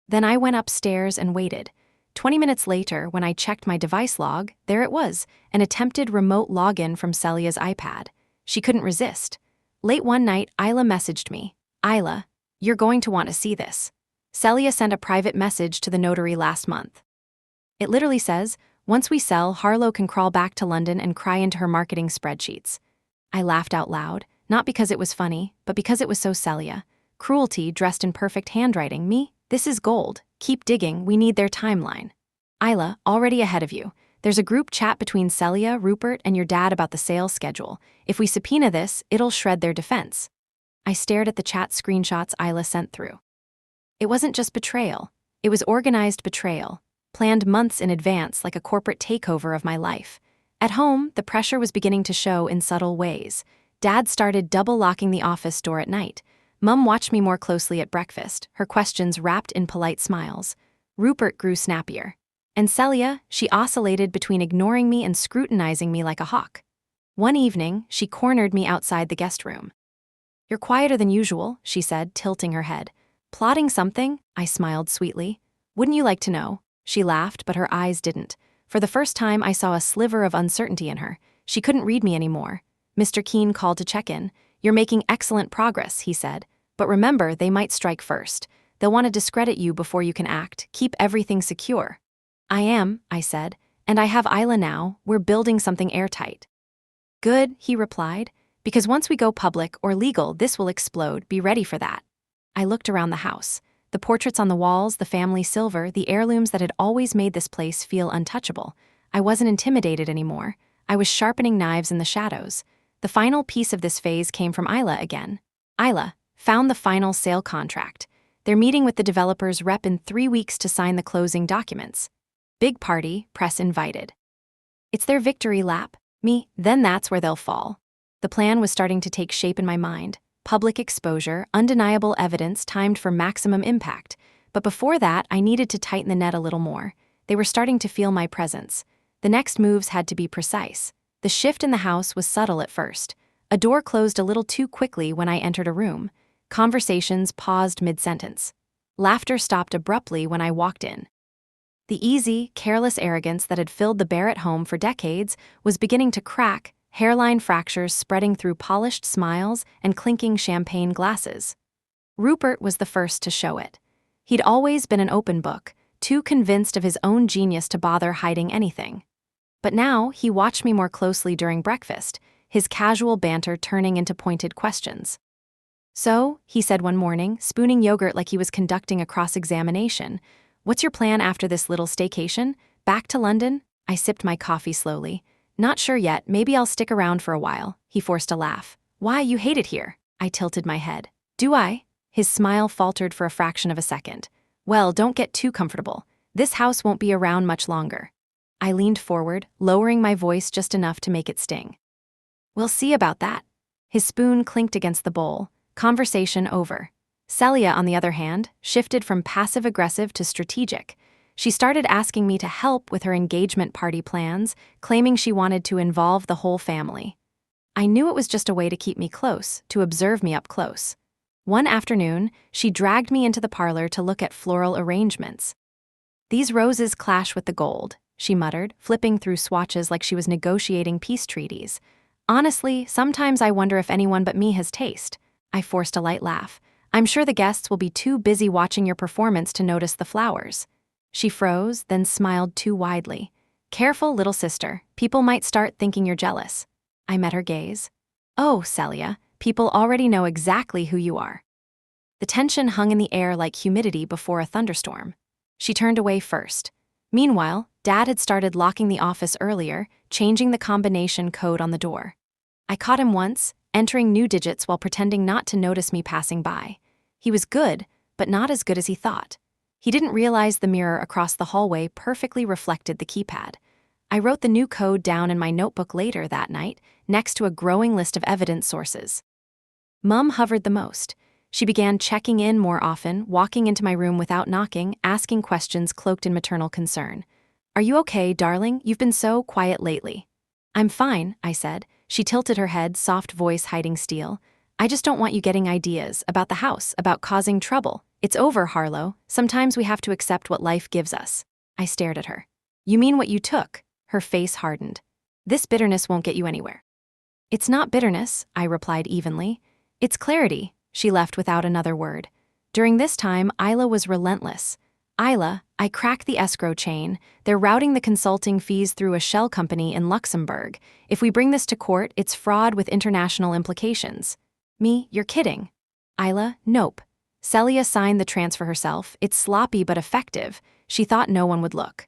Then I went upstairs and waited. 20 minutes later, when I checked my device log, there it was, an attempted remote login from Celia's iPad. She couldn't resist. Late one night, Isla messaged me. "Isla, you're going to want to see this. Celia sent a private message to the notary last month. It literally says, 'Once we sell, Harlow can crawl back to London and cry into her marketing spreadsheets.'" I laughed out loud, not because it was funny, but because it was so Celia. Cruelty dressed in perfect handwriting. Me? This is gold. Keep digging, we need their timeline. Isla, already ahead of you. There's a group chat between Celia, Rupert, and your dad about the sales schedule. If we subpoena this, it'll shred their defense. I stared at the chat screenshots Isla sent through. It wasn't just betrayal. It was organized betrayal, planned months in advance like a corporate takeover of my life. At home, the pressure was beginning to show in subtle ways. Dad started double-locking the office door at night. Mum watched me more closely at breakfast, her questions wrapped in polite smiles. Rupert grew snappier. And Celia, she oscillated between ignoring me and scrutinizing me like a hawk. One evening, she cornered me outside the guest room. "You're quieter than usual," she said, tilting her head. "Plotting something?" I smiled sweetly. "Wouldn't you like to know?" She laughed, but her eyes didn't. For the first time, I saw a sliver of uncertainty in her. She couldn't read me anymore. Mr. Keene called to check in. "You're making excellent progress," he said. "But remember, they might strike first. They'll want to discredit you before you can act. Keep everything secure." "I am," I said. "And I have Isla now. We're building something airtight." "Good," he replied. "Because once we go public or legal, this will explode. Be ready for that." I looked around the house. The portraits on the walls, the family silver, the heirlooms that had always made this place feel untouchable. I wasn't intimidated anymore. I was sharpening knives in the shadows. The final piece of this phase came from Isla again. Isla found the final sale contract. They're meeting with the developer's rep in 3 weeks to sign the closing documents. Big party, press invited. It's their victory lap. Me, then that's where they'll fall. The plan was starting to take shape in my mind. Public exposure, undeniable evidence timed for maximum impact. But before that, I needed to tighten the net a little more. They were starting to feel my presence. The next moves had to be precise. The shift in the house was subtle at first. A door closed a little too quickly when I entered a room. Conversations paused mid-sentence. Laughter stopped abruptly when I walked in. The easy, careless arrogance that had filled the Barrett home for decades was beginning to crack, hairline fractures spreading through polished smiles and clinking champagne glasses. Rupert was the first to show it. He'd always been an open book, too convinced of his own genius to bother hiding anything. But now he watched me more closely during breakfast, his casual banter turning into pointed questions. "So," he said one morning, spooning yogurt like he was conducting a cross-examination, "what's your plan after this little staycation? Back to London?" I sipped my coffee slowly. "Not sure yet, maybe I'll stick around for a while." He forced a laugh. "Why, you hate it here?" I tilted my head. "Do I?" His smile faltered for a fraction of a second. "Well, don't get too comfortable. This house won't be around much longer." I leaned forward, lowering my voice just enough to make it sting. "We'll see about that." His spoon clinked against the bowl. Conversation over. Celia, on the other hand, shifted from passive-aggressive to strategic. She started asking me to help with her engagement party plans, claiming she wanted to involve the whole family. I knew it was just a way to keep me close, to observe me up close. One afternoon, she dragged me into the parlor to look at floral arrangements. "These roses clash with the gold," she muttered, flipping through swatches like she was negotiating peace treaties. "Honestly, sometimes I wonder if anyone but me has taste." I forced a light laugh. "I'm sure the guests will be too busy watching your performance to notice the flowers." She froze, then smiled too widely. "Careful, little sister. People might start thinking you're jealous." I met her gaze. "Oh, Celia, people already know exactly who you are." The tension hung in the air like humidity before a thunderstorm. She turned away first. Meanwhile, Dad had started locking the office earlier, changing the combination code on the door. I caught him once, entering new digits while pretending not to notice me passing by. He was good, but not as good as he thought. He didn't realize the mirror across the hallway perfectly reflected the keypad. I wrote the new code down in my notebook later that night, next to a growing list of evidence sources. Mum hovered the most. She began checking in more often, walking into my room without knocking, asking questions cloaked in maternal concern. "Are you okay, darling? You've been so quiet lately." "I'm fine," I said. She tilted her head, soft voice hiding steel. "I just don't want you getting ideas about the house, about causing trouble. It's over, Harlow. Sometimes we have to accept what life gives us." I stared at her. "You mean what you took?" Her face hardened. "This bitterness won't get you anywhere." "It's not bitterness," I replied evenly. "It's clarity." She left without another word. During this time, Isla was relentless. "Isla, I cracked the escrow chain. They're routing the consulting fees through a shell company in Luxembourg. If we bring this to court, it's fraud with international implications." "Me, you're kidding." "Isla, nope. Celia signed the transfer herself. It's sloppy but effective. She thought no one would look."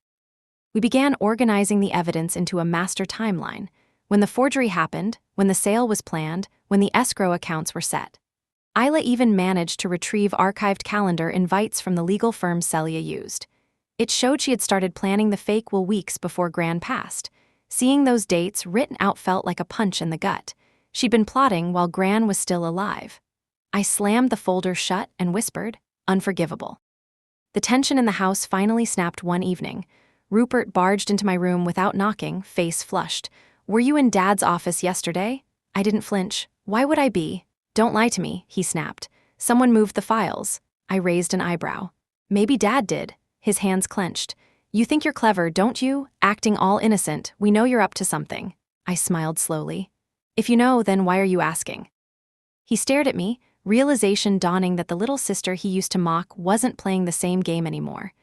We began organizing the evidence into a master timeline. When the forgery happened, when the sale was planned, when the escrow accounts were set. Isla even managed to retrieve archived calendar invites from the legal firm Celia used. It showed she had started planning the fake will weeks before Gran passed. Seeing those dates written out felt like a punch in the gut. She'd been plotting while Gran was still alive. I slammed the folder shut and whispered, "Unforgivable." The tension in the house finally snapped one evening. Rupert barged into my room without knocking, face flushed. "Were you in Dad's office yesterday?" I didn't flinch. "Why would I be?" "Don't lie to me," he snapped. "Someone moved the files." I raised an eyebrow. "Maybe Dad did." His hands clenched. "You think you're clever, don't you? Acting all innocent. We know you're up to something." I smiled slowly. "If you know, then why are you asking?" He stared at me, realization dawning that the little sister he used to mock wasn't playing the same game anymore.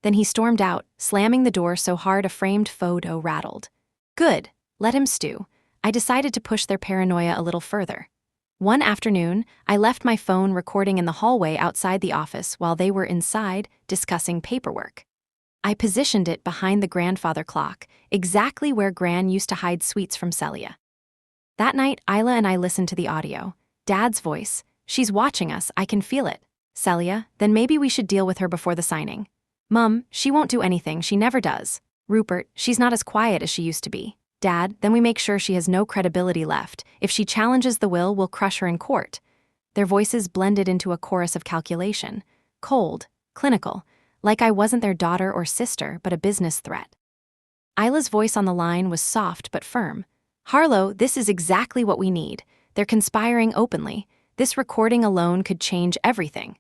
Then he stormed out, slamming the door so hard a framed photo rattled. Good. Let him stew. I decided to push their paranoia a little further. One afternoon, I left my phone recording in the hallway outside the office while they were inside discussing paperwork. I positioned it behind the grandfather clock, exactly where Gran used to hide sweets from Celia. That night, Isla and I listened to the audio. Dad's voice. She's watching us, I can feel it. Celia, then maybe we should deal with her before the signing. Mum, she won't do anything, she never does. Rupert, she's not as quiet as she used to be. Dad, then we make sure she has no credibility left. If she challenges the will, we'll crush her in court. Their voices blended into a chorus of calculation. Cold, clinical, like I wasn't their daughter or sister, but a business threat. Isla's voice on the line was soft but firm. Harlow, this is exactly what we need. They're conspiring openly. This recording alone could change everything.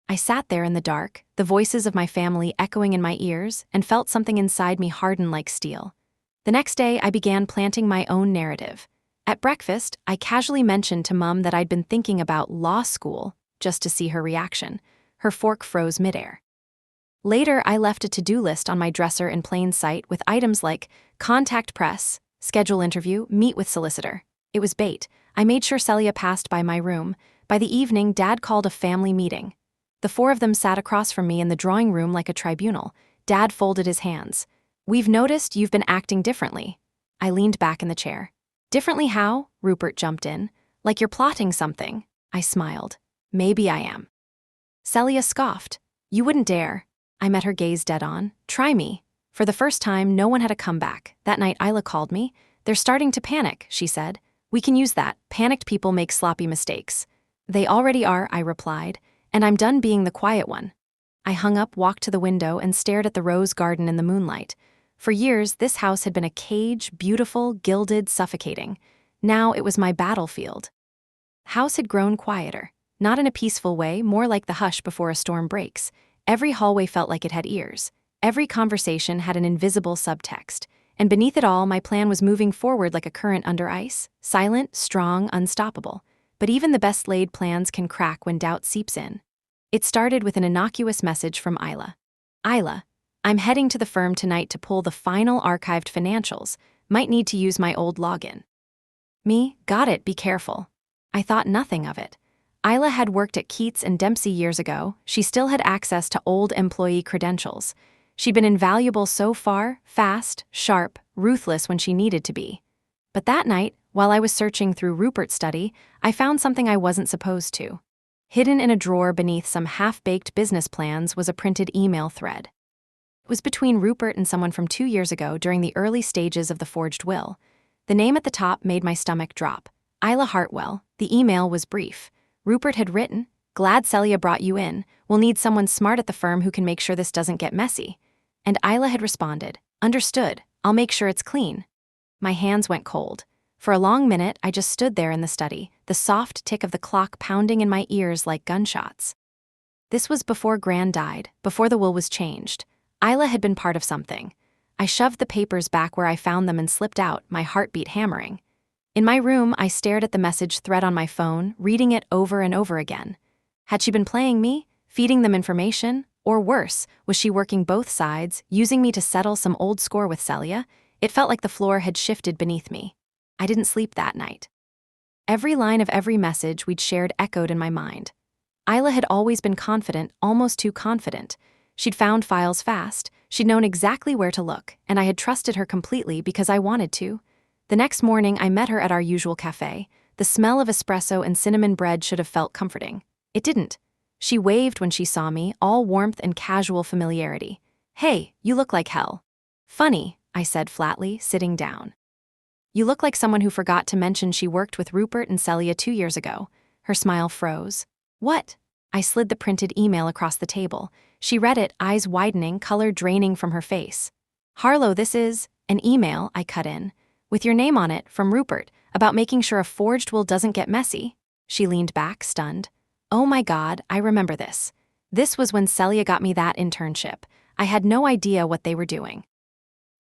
I sat there in the dark, the voices of my family echoing in my ears, and felt something inside me harden like steel. The next day, I began planting my own narrative. At breakfast, I casually mentioned to Mum that I'd been thinking about law school, just to see her reaction. Her fork froze midair. Later, I left a to-do list on my dresser in plain sight with items like contact press, schedule interview, meet with solicitor. It was bait. I made sure Celia passed by my room. By the evening, Dad called a family meeting. The four of them sat across from me in the drawing room like a tribunal. Dad folded his hands. We've noticed you've been acting differently. I leaned back in the chair. Differently how? Rupert jumped in. Like you're plotting something. I smiled. Maybe I am. Celia scoffed. You wouldn't dare. I met her gaze dead on. Try me. For the first time, no one had a comeback. That night, Isla called me. They're starting to panic, she said. We can use that. Panicked people make sloppy mistakes. They already are, I replied, and I'm done being the quiet one. I hung up, walked to the window, and stared at the rose garden in the moonlight. For years, this house had been a cage, beautiful, gilded, suffocating. Now it was my battlefield. The house had grown quieter, not in a peaceful way, more like the hush before a storm breaks. Every hallway felt like it had ears. Every conversation had an invisible subtext. And beneath it all, my plan was moving forward like a current under ice, silent, strong, unstoppable. But even the best-laid plans can crack when doubt seeps in. It started with an innocuous message from Isla. Isla, I'm heading to the firm tonight to pull the final archived financials. Might need to use my old login. Me, got it, be careful. I thought nothing of it. Isla had worked at Keats and Dempsey years ago. She still had access to old employee credentials. She'd been invaluable so far, fast, sharp, ruthless when she needed to be. But that night, while I was searching through Rupert's study, I found something I wasn't supposed to. Hidden in a drawer beneath some half-baked business plans was a printed email thread. It was between Rupert and someone from 2 years ago during the early stages of the forged will. The name at the top made my stomach drop. Isla Hartwell. The email was brief. Rupert had written, Glad Celia brought you in. We'll need someone smart at the firm who can make sure this doesn't get messy. And Isla had responded, Understood, I'll make sure it's clean. My hands went cold. For a long minute, I just stood there in the study, the soft tick of the clock pounding in my ears like gunshots. This was before Gran died, before the will was changed. Isla had been part of something. I shoved the papers back where I found them and slipped out, my heartbeat hammering. In my room, I stared at the message thread on my phone, reading it over and over again. Had she been playing me, feeding them information? Or worse, was she working both sides, using me to settle some old score with Celia? It felt like the floor had shifted beneath me. I didn't sleep that night. Every line of every message we'd shared echoed in my mind. Isla had always been confident, almost too confident. She'd found files fast, she'd known exactly where to look, and I had trusted her completely because I wanted to. The next morning, I met her at our usual cafe. The smell of espresso and cinnamon bread should have felt comforting. It didn't. She waved when she saw me, all warmth and casual familiarity. Hey, you look like hell. Funny, I said flatly, sitting down. You look like someone who forgot to mention she worked with Rupert and Celia 2 years ago. Her smile froze. What? I slid the printed email across the table. She read it, eyes widening, color draining from her face. Harlow, this is an email, I cut in, with your name on it, from Rupert, about making sure a forged will doesn't get messy. She leaned back, stunned. Oh my God, I remember this. This was when Celia got me that internship. I had no idea what they were doing.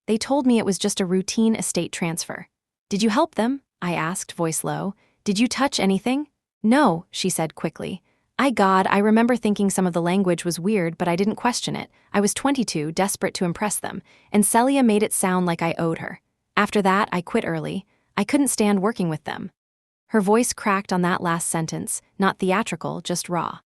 They told me it was just a routine estate transfer. Did you help them? I asked, voice low. Did you touch anything? No, she said quickly. I remember thinking some of the language was weird, but I didn't question it. I was 22, desperate to impress them, and Celia made it sound like I owed her. After that, I quit early. I couldn't stand working with them. Her voice cracked on that last sentence, not theatrical, just raw.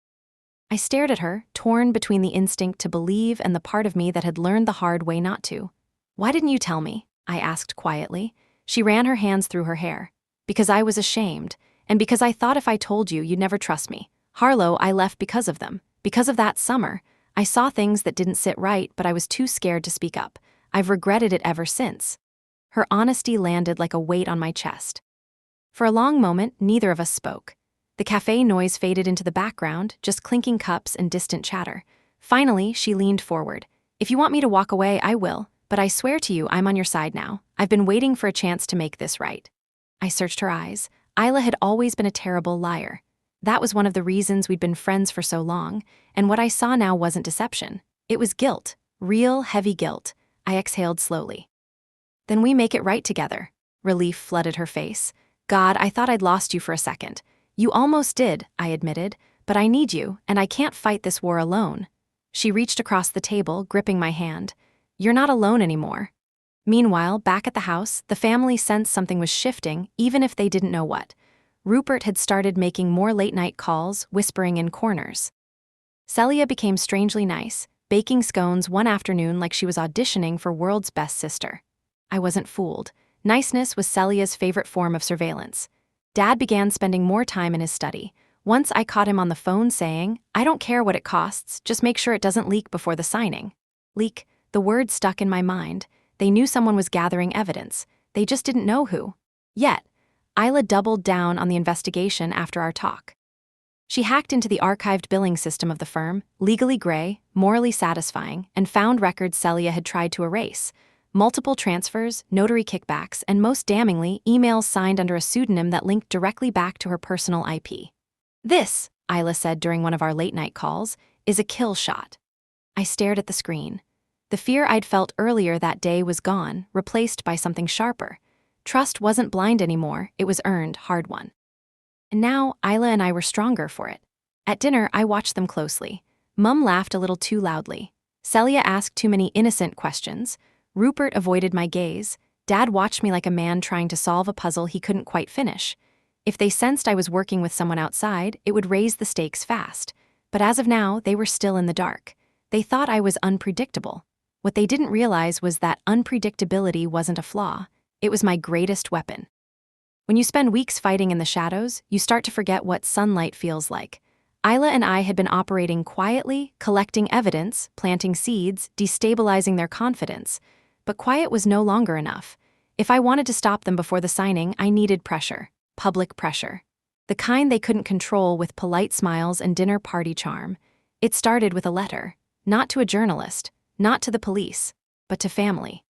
I stared at her, torn between the instinct to believe and the part of me that had learned the hard way not to. "Why didn't you tell me?" I asked quietly. She ran her hands through her hair. "Because I was ashamed, and because I thought if I told you, you'd never trust me. Harlow, I left because of them. Because of that summer. I saw things that didn't sit right, but I was too scared to speak up. I've regretted it ever since." Her honesty landed like a weight on my chest. For a long moment, neither of us spoke. The cafe noise faded into the background, just clinking cups and distant chatter. Finally, she leaned forward. "If you want me to walk away, I will, but I swear to you I'm on your side now. I've been waiting for a chance to make this right." I searched her eyes. Isla had always been a terrible liar. That was one of the reasons we'd been friends for so long, and what I saw now wasn't deception. It was guilt, real, heavy guilt. I exhaled slowly. "Then we make it right together." Relief flooded her face. "God, I thought I'd lost you for a second." "You almost did," I admitted, "but I need you, and I can't fight this war alone." She reached across the table, gripping my hand. "You're not alone anymore." Meanwhile, back at the house, the family sensed something was shifting, even if they didn't know what. Rupert had started making more late-night calls, whispering in corners. Celia became strangely nice, baking scones one afternoon like she was auditioning for World's Best Sister. I wasn't fooled. Niceness was Celia's favorite form of surveillance. Dad began spending more time in his study. Once I caught him on the phone saying, "I don't care what it costs, just make sure it doesn't leak before the signing." Leak, the word stuck in my mind. They knew someone was gathering evidence. They just didn't know who. Yet, Isla doubled down on the investigation after our talk. She hacked into the archived billing system of the firm, legally gray, morally satisfying, and found records Celia had tried to erase. Multiple transfers, notary kickbacks, and most damningly, emails signed under a pseudonym that linked directly back to her personal IP. "This," Isla said during one of our late-night calls, "is a kill shot." I stared at the screen. The fear I'd felt earlier that day was gone, replaced by something sharper. Trust wasn't blind anymore, it was earned, hard-won. And now, Isla and I were stronger for it. At dinner, I watched them closely. Mum laughed a little too loudly. Celia asked too many innocent questions. Rupert avoided my gaze. Dad watched me like a man trying to solve a puzzle he couldn't quite finish. If they sensed I was working with someone outside, it would raise the stakes fast. But as of now, they were still in the dark. They thought I was unpredictable. What they didn't realize was that unpredictability wasn't a flaw. It was my greatest weapon. When you spend weeks fighting in the shadows, you start to forget what sunlight feels like. Isla and I had been operating quietly, collecting evidence, planting seeds, destabilizing their confidence. But quiet was no longer enough. If I wanted to stop them before the signing, I needed pressure, public pressure. The kind they couldn't control with polite smiles and dinner party charm. It started with a letter, not to a journalist, not to the police, but to family.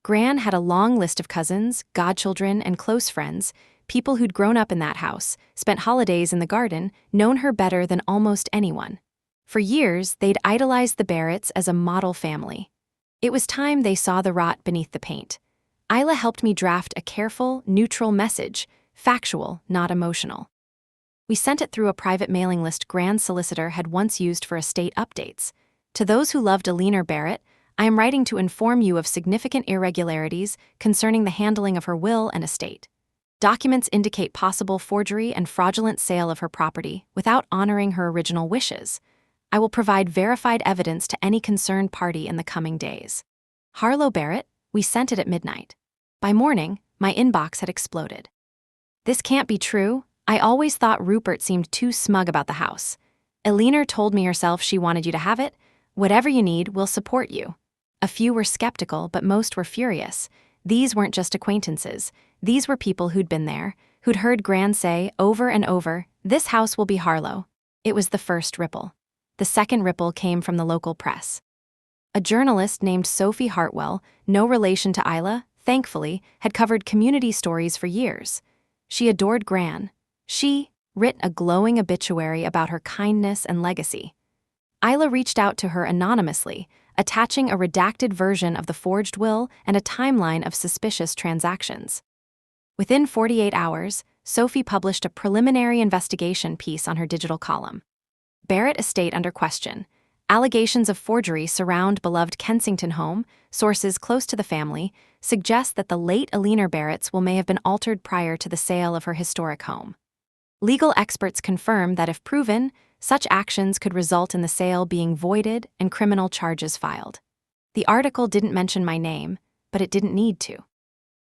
Gran had a long list of cousins, godchildren, and close friends, people who'd grown up in that house, spent holidays in the garden, known her better than almost anyone. For years, they'd idolized the Barretts as a model family. It was time they saw the rot beneath the paint. Isla helped me draft a careful, neutral message, factual, not emotional. We sent it through a private mailing list Gran's solicitor had once used for estate updates. To those who loved Alina Barrett, I am writing to inform you of significant irregularities concerning the handling of her will and estate. Documents indicate possible forgery and fraudulent sale of her property without honoring her original wishes. I will provide verified evidence to any concerned party in the coming days. Harlow Barrett, we sent it at midnight. By morning, my inbox had exploded. This can't be true. I always thought Rupert seemed too smug about the house. Alina told me herself she wanted you to have it. Whatever you need, we'll support you. A few were skeptical, but most were furious. These weren't just acquaintances. These were people who'd been there, who'd heard Gran say over and over, "This house will be Harlow." It was the first ripple. The second ripple came from the local press. A journalist named Sophie Hartwell, no relation to Isla, thankfully, had covered community stories for years. She adored Gran. She writ a glowing obituary about her kindness and legacy. Isla reached out to her anonymously, attaching a redacted version of the forged will and a timeline of suspicious transactions. Within 48 hours, Sophie published a preliminary investigation piece on her digital column. Barrett estate under question. Allegations of forgery surround beloved Kensington home. Sources close to the family suggest that the late Eleanor Barrett's will may have been altered prior to the sale of her historic home. Legal experts confirm that if proven, such actions could result in the sale being voided and criminal charges filed. The article didn't mention my name, but it didn't need to.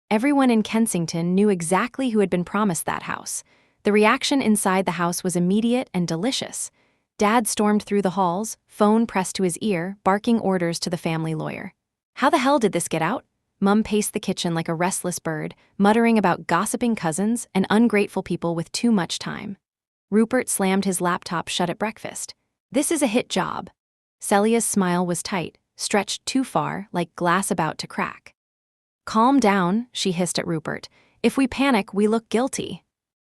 Everyone in Kensington knew exactly who had been promised that house. The reaction inside the house was immediate and delicious. Dad stormed through the halls, phone pressed to his ear, barking orders to the family lawyer. How the hell did this get out? Mum paced the kitchen like a restless bird, muttering about gossiping cousins and ungrateful people with too much time. Rupert slammed his laptop shut at breakfast. This is a hit job. Celia's smile was tight, stretched too far, like glass about to crack. Calm down, she hissed at Rupert. If we panic, we look guilty.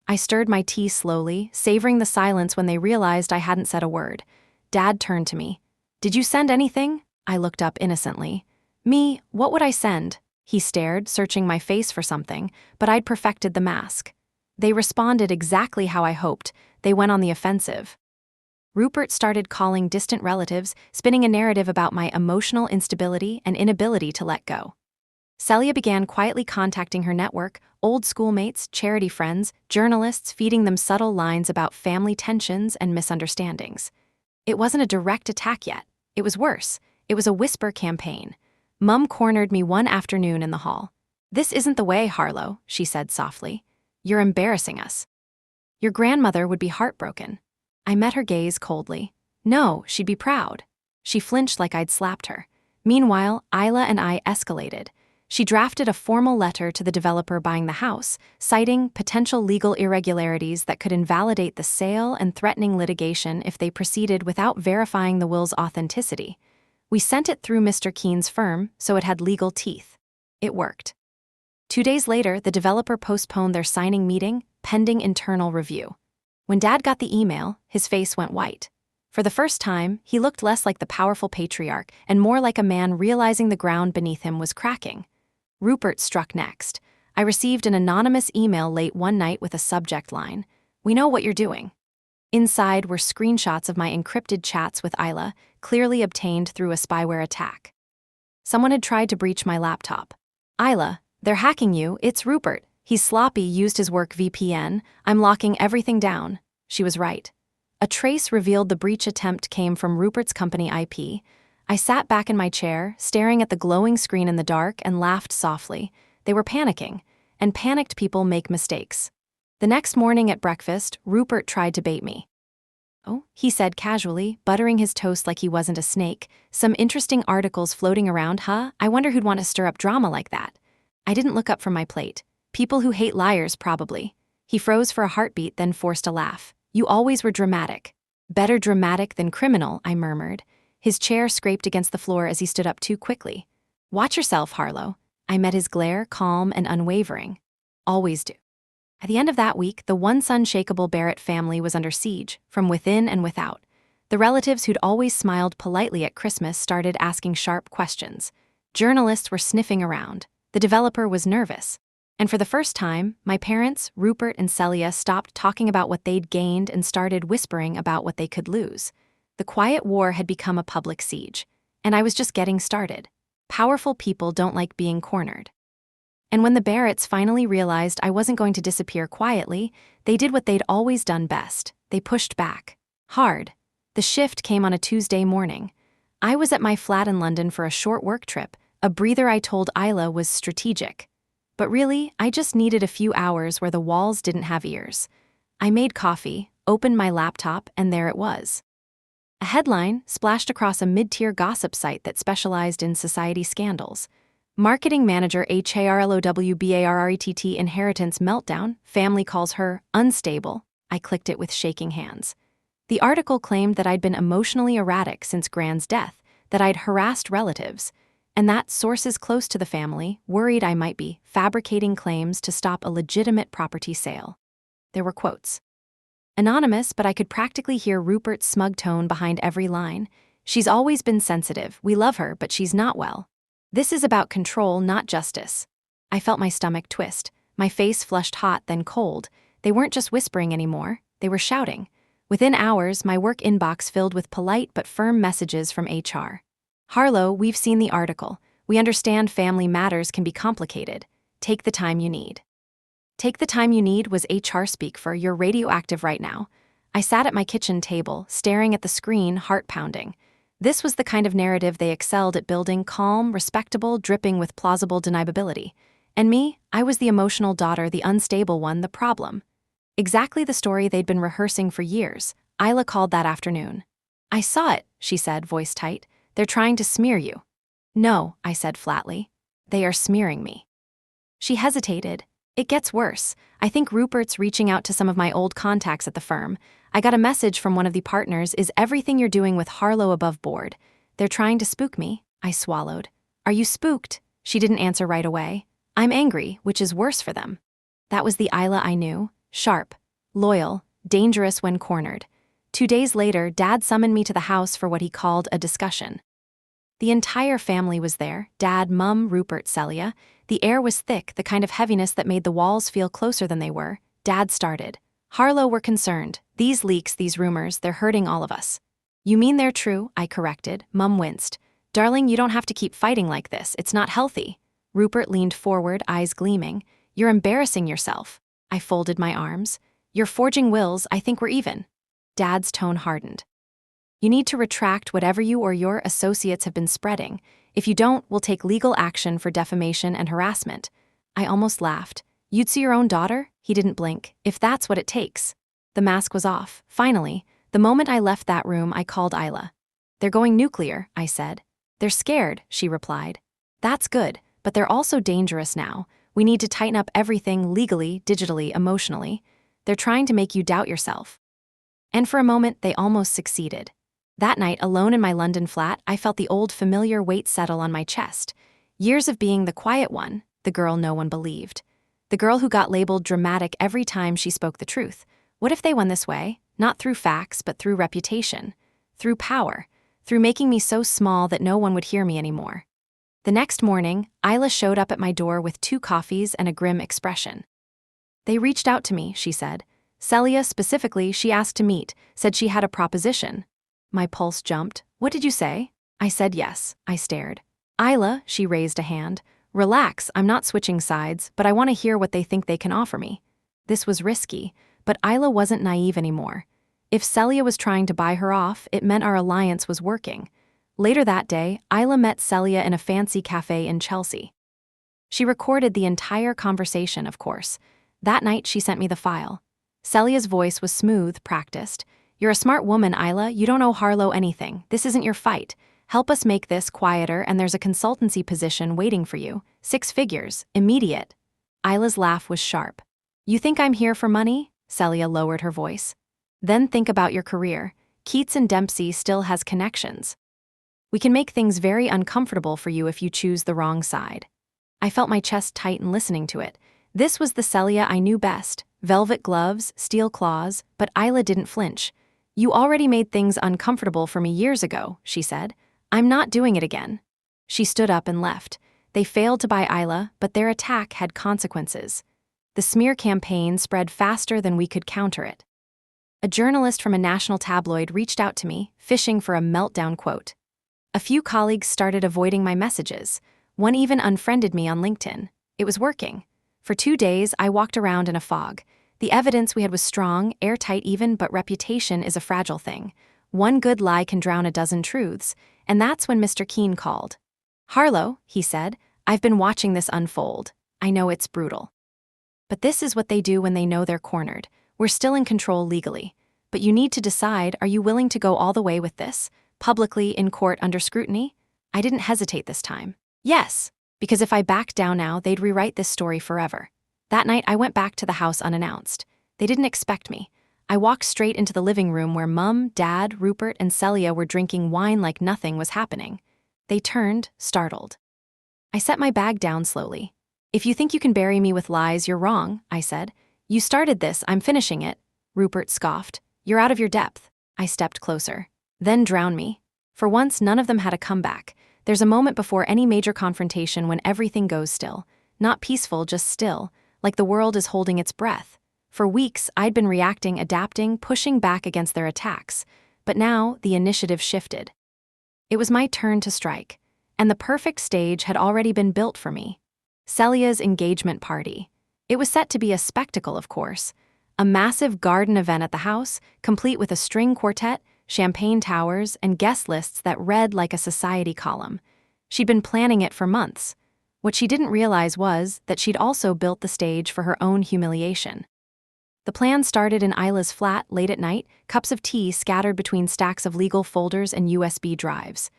I stirred my tea slowly, savoring the silence when they realized I hadn't said a word. Dad turned to me. Did you send anything? I looked up innocently. Me, what would I send? He stared, searching my face for something, but I'd perfected the mask. They responded exactly how I hoped. They went on the offensive. Rupert started calling distant relatives, spinning a narrative about my emotional instability and inability to let go. Celia began quietly contacting her network, old schoolmates, charity friends, journalists, feeding them subtle lines about family tensions and misunderstandings. It wasn't a direct attack yet. It was worse. It was a whisper campaign. Mum cornered me one afternoon in the hall. This isn't the way, Harlow, she said softly. You're embarrassing us. Your grandmother would be heartbroken. I met her gaze coldly. No, she'd be proud. She flinched like I'd slapped her. Meanwhile, Isla and I escalated. She drafted a formal letter to the developer buying the house, citing potential legal irregularities that could invalidate the sale and threatening litigation if they proceeded without verifying the will's authenticity. We sent it through Mr. Keene's firm, so it had legal teeth. It worked. 2 days later, the developer postponed their signing meeting, pending internal review. When Dad got the email, his face went white. For the first time, he looked less like the powerful patriarch and more like a man realizing the ground beneath him was cracking. Rupert struck next. I received an anonymous email late one night with a subject line, "We know what you're doing." Inside were screenshots of my encrypted chats with Isla, clearly obtained through a spyware attack. Someone had tried to breach my laptop. Isla, they're hacking you, it's Rupert. He's sloppy, used his work VPN. I'm locking everything down. She was right. A trace revealed the breach attempt came from Rupert's company IP. I sat back in my chair, staring at the glowing screen in the dark, and laughed softly. They were panicking, and panicked people make mistakes. The next morning at breakfast, Rupert tried to bait me. Oh, he said casually, buttering his toast like he wasn't a snake. Some interesting articles floating around, huh? I wonder who'd want to stir up drama like that. I didn't look up from my plate. People who hate liars, probably. He froze for a heartbeat, then forced a laugh. You always were dramatic. Better dramatic than criminal, I murmured. His chair scraped against the floor as he stood up too quickly. Watch yourself, Harlow. I met his glare, calm and unwavering. Always do. At the end of that week, the once unshakable Barrett family was under siege, from within and without. The relatives who'd always smiled politely at Christmas started asking sharp questions. Journalists were sniffing around. The developer was nervous. And for the first time, my parents, Rupert and Celia, stopped talking about what they'd gained and started whispering about what they could lose. The quiet war had become a public siege, and I was just getting started. Powerful people don't like being cornered. And when the Barretts finally realized I wasn't going to disappear quietly, they did what they'd always done best. They pushed back. Hard. The shift came on a Tuesday morning. I was at my flat in London for a short work trip, a breather I told Isla was strategic. But really, I just needed a few hours where the walls didn't have ears. I made coffee, opened my laptop, and there it was. A headline splashed across a mid-tier gossip site that specialized in society scandals. Marketing manager HARLOWBARRETT inheritance meltdown, family calls her unstable. I clicked it with shaking hands. The article claimed that I'd been emotionally erratic since Gran's death, that I'd harassed relatives, and that sources close to the family worried I might be fabricating claims to stop a legitimate property sale. There were quotes. Anonymous, but I could practically hear Rupert's smug tone behind every line. She's always been sensitive. We love her, but she's not well. This is about control, not justice. I felt my stomach twist. My face flushed hot, then cold. They weren't just whispering anymore. They were shouting. Within hours, my work inbox filled with polite but firm messages from HR. Harlow, we've seen the article. We understand family matters can be complicated. Take the time you need. Take the time you need was HR speak for you're radioactive right now. I sat at my kitchen table, staring at the screen, heart pounding. This was the kind of narrative they excelled at building, calm, respectable, dripping with plausible deniability. And me, I was the emotional daughter, the unstable one, the problem. Exactly the story they'd been rehearsing for years. Isla called that afternoon. I saw it, she said, voice tight. They're trying to smear you. No, I said flatly. They are smearing me. She hesitated. It gets worse. I think Rupert's reaching out to some of my old contacts at the firm. I got a message from one of the partners, is everything you're doing with Harlow above board? They're trying to spook me. I swallowed. Are you spooked? She didn't answer right away. I'm angry, which is worse for them. That was the Isla I knew. Sharp, loyal, dangerous when cornered. 2 days later, Dad summoned me to the house for what he called a discussion. The entire family was there, Dad, Mum, Rupert, Celia. The air was thick, the kind of heaviness that made the walls feel closer than they were. Dad started. Harlow, we're concerned. These leaks, these rumors, they're hurting all of us. You mean they're true? I corrected. Mum winced. Darling, you don't have to keep fighting like this. It's not healthy. Rupert leaned forward, eyes gleaming. You're embarrassing yourself. I folded my arms. You're forging wills, I think we're even. Dad's tone hardened. You need to retract whatever you or your associates have been spreading. If you don't, we'll take legal action for defamation and harassment. I almost laughed. You'd see your own daughter? He didn't blink. If that's what it takes. The mask was off. Finally, the moment I left that room, I called Isla. They're going nuclear, I said. They're scared, she replied. That's good, but they're also dangerous now. We need to tighten up everything legally, digitally, emotionally. They're trying to make you doubt yourself. And for a moment, they almost succeeded. That night, alone in my London flat, I felt the old familiar weight settle on my chest. Years of being the quiet one, the girl no one believed. The girl who got labeled dramatic every time she spoke the truth. What if they won this way? Not through facts, but through reputation. Through power. Through making me so small that no one would hear me anymore. The next morning, Isla showed up at my door with 2 coffees and a grim expression. They reached out to me, she said. Celia, specifically, she asked to meet, said she had a proposition. My pulse jumped. What did you say? I said yes. I stared. Isla, she raised a hand. Relax, I'm not switching sides, but I want to hear what they think they can offer me. This was risky, but Isla wasn't naive anymore. If Celia was trying to buy her off, it meant our alliance was working. Later that day, Isla met Celia in a fancy cafe in Chelsea. She recorded the entire conversation, of course. That night, she sent me the file. Celia's voice was smooth, practiced. You're a smart woman, Isla. You don't owe Harlow anything. This isn't your fight. Help us make this quieter, and there's a consultancy position waiting for you. 6 figures, immediate. Isla's laugh was sharp. You think I'm here for money? Celia lowered her voice. Then think about your career. Keats and Dempsey still has connections. We can make things very uncomfortable for you if you choose the wrong side. I felt my chest tighten listening to it. This was the Celia I knew best. Velvet gloves, steel claws, but Isla didn't flinch. You already made things uncomfortable for me years ago, she said. I'm not doing it again. She stood up and left. They failed to buy Isla, but their attack had consequences. The smear campaign spread faster than we could counter it. A journalist from a national tabloid reached out to me, fishing for a meltdown quote. A few colleagues started avoiding my messages. One even unfriended me on LinkedIn. It was working. For 2 days, I walked around in a fog. The evidence we had was strong, airtight even, but reputation is a fragile thing. One good lie can drown a dozen truths, and that's when Mr. Keene called. Harlow, he said, I've been watching this unfold. I know it's brutal. But this is what they do when they know they're cornered. We're still in control legally. But you need to decide, are you willing to go all the way with this? Publicly, in court, under scrutiny? I didn't hesitate this time. Yes, because if I backed down now, they'd rewrite this story forever. That night, I went back to the house unannounced. They didn't expect me. I walked straight into the living room where Mum, Dad, Rupert, and Celia were drinking wine like nothing was happening. They turned, startled. I set my bag down slowly. If you think you can bury me with lies, you're wrong, I said. You started this, I'm finishing it. Rupert scoffed. You're out of your depth. I stepped closer. Then drown me. For once, none of them had a comeback. There's a moment before any major confrontation when everything goes still. Not peaceful, just still, like the world is holding its breath. For weeks, I'd been reacting, adapting, pushing back against their attacks. But now, the initiative shifted. It was my turn to strike, and the perfect stage had already been built for me. Celia's engagement party. It was set to be a spectacle, of course. A massive garden event at the house, complete with a string quartet, champagne towers, and guest lists that read like a society column. She'd been planning it for months. What she didn't realize was that she'd also built the stage for her own humiliation. The plan started in Isla's flat late at night, cups of tea scattered between stacks of legal folders and USB drives.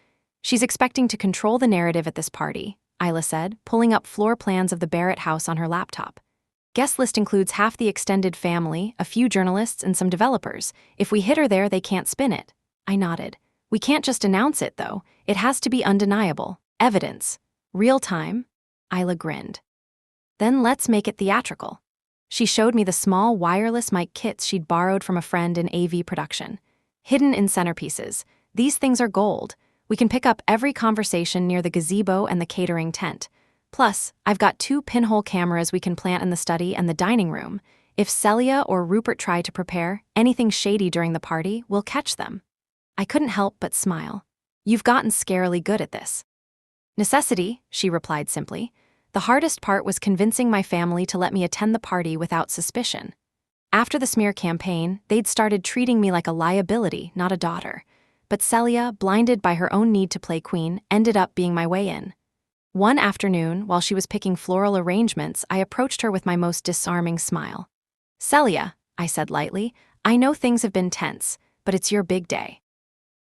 She's expecting to control the narrative at this party, Isla said, pulling up floor plans of the Barrett house on her laptop. Guest list includes half the extended family, a few journalists, and some developers. If we hit her there, they can't spin it. I nodded. We can't just announce it, though. It has to be undeniable. Evidence. Real time. Isla grinned. Then let's make it theatrical. She showed me the small wireless mic kits she'd borrowed from a friend in AV production. Hidden in centerpieces. These things are gold. We can pick up every conversation near the gazebo and the catering tent. Plus, I've got 2 pinhole cameras we can plant in the study and the dining room. If Celia or Rupert try to prepare anything shady during the party, we'll catch them. I couldn't help but smile. You've gotten scarily good at this. Necessity, she replied simply. The hardest part was convincing my family to let me attend the party without suspicion. After the smear campaign, they'd started treating me like a liability, not a daughter. But Celia, blinded by her own need to play queen, ended up being my way in. One afternoon, while she was picking floral arrangements, I approached her with my most disarming smile. Celia, I said lightly, I know things have been tense, but it's your big day.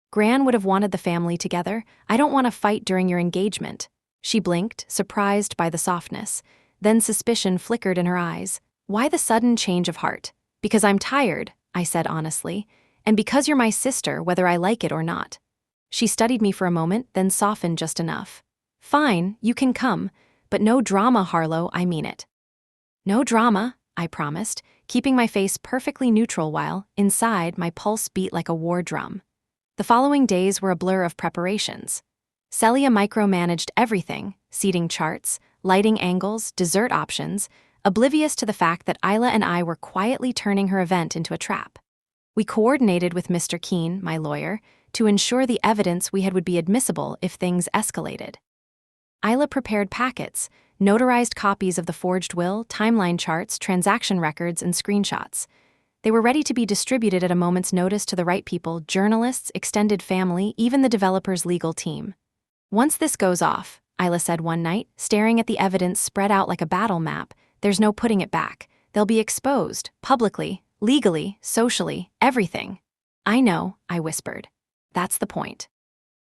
Gran would have wanted the family together. I don't want to fight during your engagement. She blinked, surprised by the softness. Then suspicion flickered in her eyes. Why the sudden change of heart? Because I'm tired, I said honestly, and because you're my sister, whether I like it or not. She studied me for a moment, then softened just enough. Fine, you can come, but no drama, Harlow, I mean it. No drama, I promised, keeping my face perfectly neutral while, inside, my pulse beat like a war drum. The following days were a blur of preparations. Celia micromanaged everything, seating charts, lighting angles, dessert options, oblivious to the fact that Isla and I were quietly turning her event into a trap. We coordinated with Mr. Keene, my lawyer, to ensure the evidence we had would be admissible if things escalated. Isla prepared packets, notarized copies of the forged will, timeline charts, transaction records, and screenshots. They were ready to be distributed at a moment's notice to the right people, journalists, extended family, even the developer's legal team. Once this goes off, Isla said one night, staring at the evidence spread out like a battle map, there's no putting it back. They'll be exposed, publicly, legally, socially, everything. I know, I whispered. That's the point.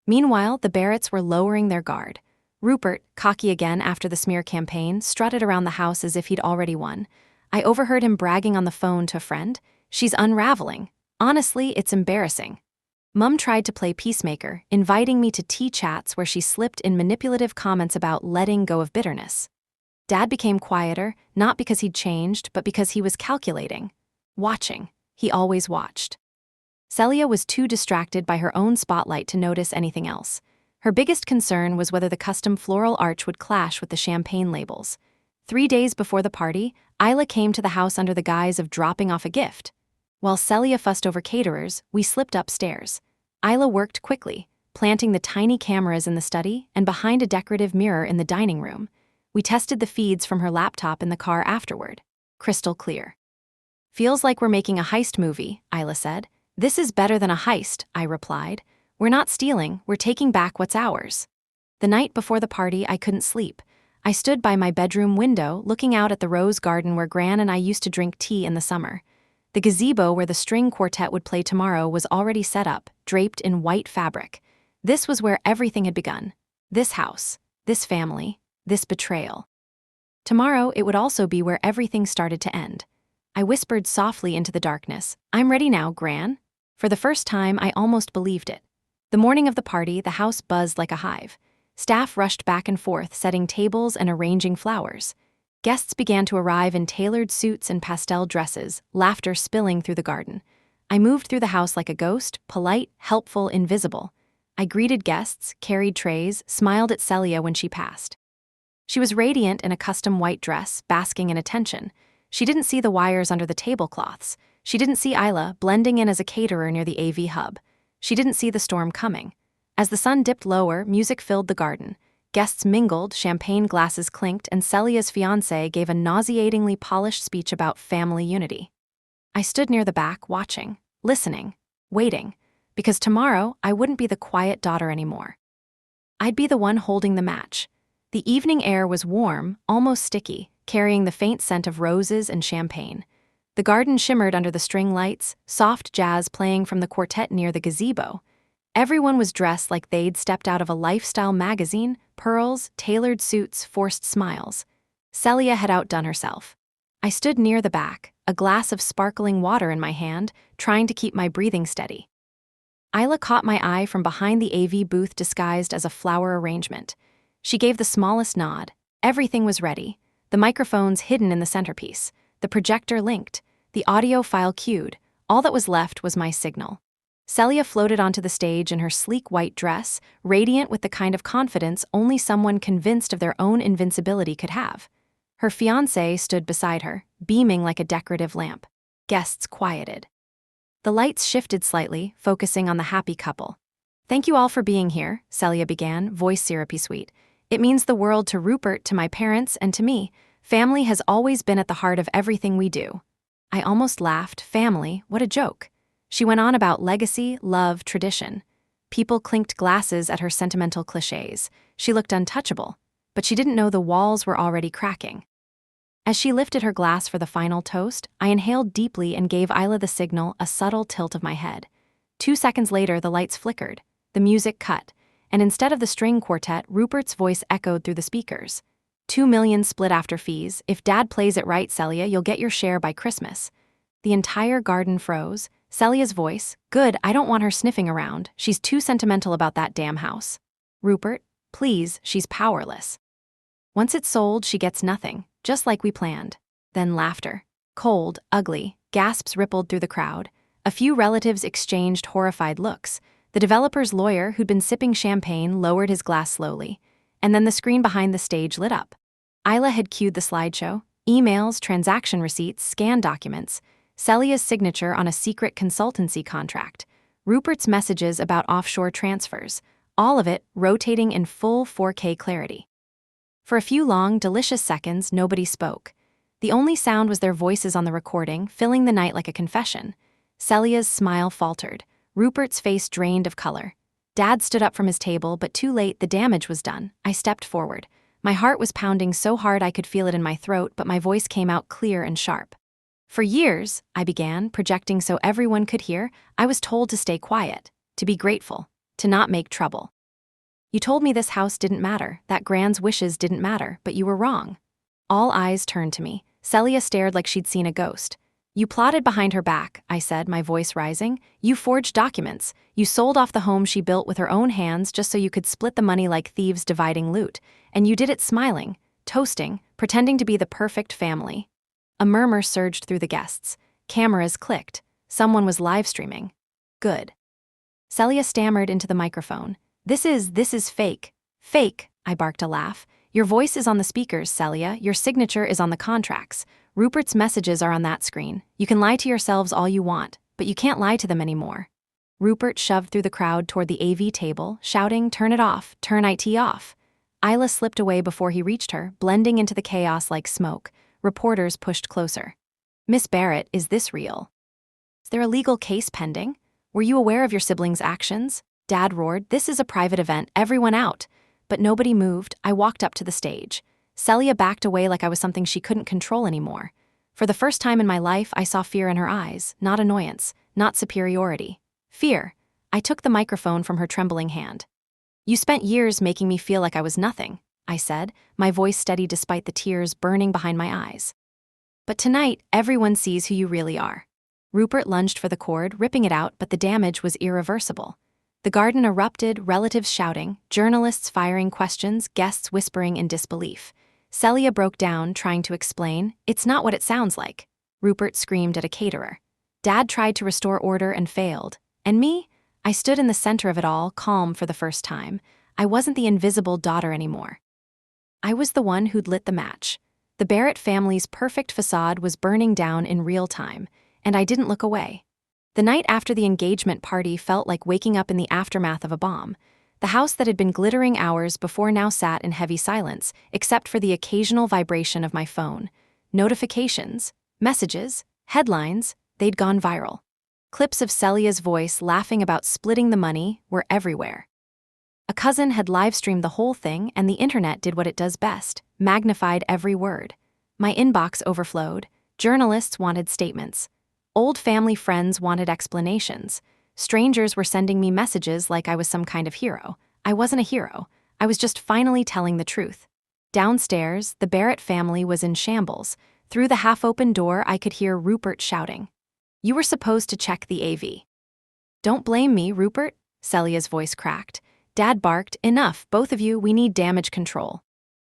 Meanwhile, the Barretts were lowering their guard. Rupert, cocky again after the smear campaign, strutted around the house as if he'd already won. I overheard him bragging on the phone to a friend. She's unraveling. Honestly, it's embarrassing. Mum tried to play peacemaker, inviting me to tea chats where she slipped in manipulative comments about letting go of bitterness. Dad became quieter, not because he'd changed, but because he was calculating. Watching. He always watched. Celia was too distracted by her own spotlight to notice anything else. Her biggest concern was whether the custom floral arch would clash with the champagne labels. 3 days before the party, Isla came to the house under the guise of dropping off a gift. While Celia fussed over caterers, we slipped upstairs. Isla worked quickly, planting the tiny cameras in the study and behind a decorative mirror in the dining room. We tested the feeds from her laptop in the car afterward. Crystal clear. Feels like we're making a heist movie, Isla said. This is better than a heist, I replied. We're not stealing, we're taking back what's ours. The night before the party, I couldn't sleep. I stood by my bedroom window, looking out at the rose garden where Gran and I used to drink tea in the summer. The gazebo where the string quartet would play tomorrow was already set up, draped in white fabric. This was where everything had begun. This house, this family, this betrayal. Tomorrow, it would also be where everything started to end. I whispered softly into the darkness, I'm ready now, Gran. For the first time, I almost believed it. The morning of the party, the house buzzed like a hive. Staff rushed back and forth, setting tables and arranging flowers. Guests began to arrive in tailored suits and pastel dresses, laughter spilling through the garden. I moved through the house like a ghost, polite, helpful, invisible. I greeted guests, carried trays, smiled at Celia when she passed. She was radiant in a custom white dress, basking in attention. She didn't see the wires under the tablecloths. She didn't see Isla blending in as a caterer near the AV hub. She didn't see the storm coming. As the sun dipped lower, music filled the garden. Guests mingled, champagne glasses clinked, and Celia's fiancé gave a nauseatingly polished speech about family unity. I stood near the back, watching, listening, waiting, because tomorrow I wouldn't be the quiet daughter anymore. I'd be the one holding the match. The evening air was warm, almost sticky, carrying the faint scent of roses and champagne. The garden shimmered under the string lights, soft jazz playing from the quartet near the gazebo. Everyone was dressed like they'd stepped out of a lifestyle magazine, pearls, tailored suits, forced smiles. Celia had outdone herself. I stood near the back, a glass of sparkling water in my hand, trying to keep my breathing steady. Isla caught my eye from behind the AV booth disguised as a flower arrangement. She gave the smallest nod. Everything was ready. The microphones hidden in the centerpiece. The projector linked. The audio file queued. All that was left was my signal. Celia floated onto the stage in her sleek white dress, radiant with the kind of confidence only someone convinced of their own invincibility could have. Her fiancé stood beside her, beaming like a decorative lamp. Guests quieted. The lights shifted slightly, focusing on the happy couple. "Thank you all for being here," Celia began, voice syrupy sweet. "It means the world to Rupert, to my parents, and to me. Family has always been at the heart of everything we do." I almost laughed. Family, what a joke. She went on about legacy, love, tradition. People clinked glasses at her sentimental clichés. She looked untouchable, but she didn't know the walls were already cracking. As she lifted her glass for the final toast, I inhaled deeply and gave Isla the signal, a subtle tilt of my head. 2 seconds later, the lights flickered, the music cut, and instead of the string quartet, Rupert's voice echoed through the speakers. $2 million split after fees. If Dad plays it right, Celia, you'll get your share by Christmas." The entire garden froze. Celia's voice, "Good, I don't want her sniffing around. She's too sentimental about that damn house." "Rupert, please, she's powerless. Once it's sold, she gets nothing, just like we planned." Then laughter. Cold, ugly, gasps rippled through the crowd. A few relatives exchanged horrified looks. The developer's lawyer, who'd been sipping champagne, lowered his glass slowly. And then the screen behind the stage lit up. Isla had cued the slideshow. Emails, transaction receipts, scanned documents. Celia's signature on a secret consultancy contract. Rupert's messages about offshore transfers. All of it rotating in full 4K clarity. For a few long, delicious seconds, nobody spoke. The only sound was their voices on the recording, filling the night like a confession. Celia's smile faltered. Rupert's face drained of color. Dad stood up from his table, but too late, the damage was done. I stepped forward. My heart was pounding so hard I could feel it in my throat, but my voice came out clear and sharp. "For years," I began, projecting so everyone could hear, "I was told to stay quiet, to be grateful, to not make trouble. You told me this house didn't matter, that Gran's wishes didn't matter, but you were wrong." All eyes turned to me. Celia stared like she'd seen a ghost. "You plotted behind her back," I said, my voice rising. "You forged documents. You sold off the home she built with her own hands just so you could split the money like thieves dividing loot. And you did it smiling, toasting, pretending to be the perfect family." A murmur surged through the guests. Cameras clicked. Someone was live streaming. "Good." Celia stammered into the microphone. This is fake." "Fake," I barked a laugh. "Your voice is on the speakers, Celia. Your signature is on the contracts. Rupert's messages are on that screen. You can lie to yourselves all you want, but you can't lie to them anymore." Rupert shoved through the crowd toward the AV table, shouting, "Turn it off, turn IT off." Isla slipped away before he reached her, blending into the chaos like smoke. Reporters pushed closer. "Miss Barrett, is this real? Is there a legal case pending? Were you aware of your siblings' actions?" Dad roared, "This is a private event, everyone out." But nobody moved. I walked up to the stage. Celia backed away like I was something she couldn't control anymore. For the first time in my life, I saw fear in her eyes, not annoyance, not superiority. Fear. I took the microphone from her trembling hand. "You spent years making me feel like I was nothing," I said, my voice steady despite the tears burning behind my eyes. "But tonight, everyone sees who you really are." Rupert lunged for the cord, ripping it out, but the damage was irreversible. The garden erupted, relatives shouting, journalists firing questions, guests whispering in disbelief. Celia broke down, trying to explain, "It's not what it sounds like." Rupert screamed at a caterer. Dad tried to restore order and failed. And me? I stood in the center of it all, calm for the first time. I wasn't the invisible daughter anymore. I was the one who'd lit the match. The Barrett family's perfect facade was burning down in real time, and I didn't look away. The night after the engagement party felt like waking up in the aftermath of a bomb. The house that had been glittering hours before now sat in heavy silence, except for the occasional vibration of my phone. Notifications, messages, headlines, they'd gone viral. Clips of Celia's voice laughing about splitting the money were everywhere. A cousin had live-streamed the whole thing, and the internet did what it does best, magnified every word. My inbox overflowed. Journalists wanted statements. Old family friends wanted explanations. Strangers were sending me messages like I was some kind of hero. I wasn't a hero. I was just finally telling the truth. Downstairs, the Barrett family was in shambles. Through the half-open door, I could hear Rupert shouting. "You were supposed to check the AV." "Don't blame me, Rupert," Celia's voice cracked. Dad barked, "Enough, both of you, we need damage control."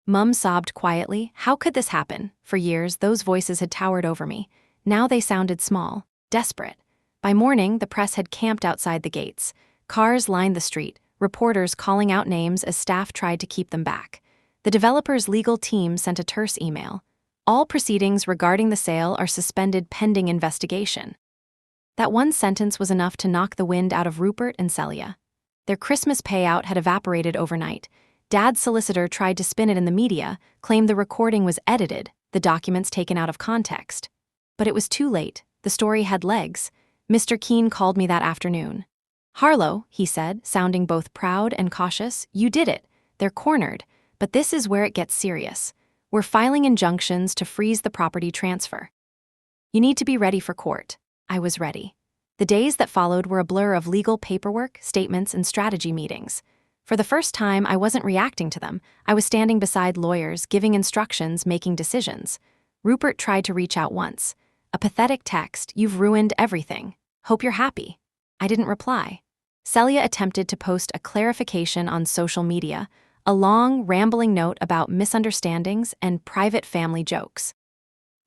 Mum sobbed quietly. How could this happen? For years, those voices had towered over me. Now they sounded small, desperate. By morning, the press had camped outside the gates. Cars lined the street, reporters calling out names as staff tried to keep them back. The developer's legal team sent a terse email. All proceedings regarding the sale are suspended pending investigation. That one sentence was enough to knock the wind out of Rupert and Celia. Their Christmas payout had evaporated overnight. Dad's solicitor tried to spin it in the media, claimed the recording was edited, the documents taken out of context. But it was too late. The story had legs. Mr. Keene called me that afternoon. "Harlow," he said, sounding both proud and cautious, "you did it. They're cornered. But this is where it gets serious. We're filing injunctions to freeze the property transfer. You need to be ready for court." I was ready. The days that followed were a blur of legal paperwork, statements, and strategy meetings. For the first time, I wasn't reacting to them. I was standing beside lawyers, giving instructions, making decisions. Rupert tried to reach out once. A pathetic text, "You've ruined everything. Hope you're happy." I didn't reply. Celia attempted to post a clarification on social media, a long, rambling note about misunderstandings and private family jokes.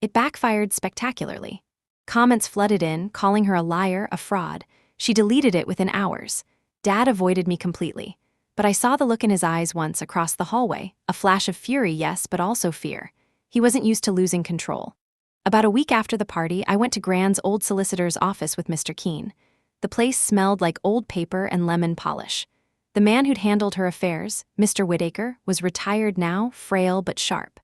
It backfired spectacularly. Comments flooded in, calling her a liar, a fraud. She deleted it within hours. Dad avoided me completely. But I saw the look in his eyes once across the hallway, a flash of fury, yes, but also fear. He wasn't used to losing control. About a week after the party, I went to Gran's old solicitor's office with Mr. Keene. The place smelled like old paper and lemon polish. The man who'd handled her affairs, Mr. Whittaker, was retired now, frail but sharp.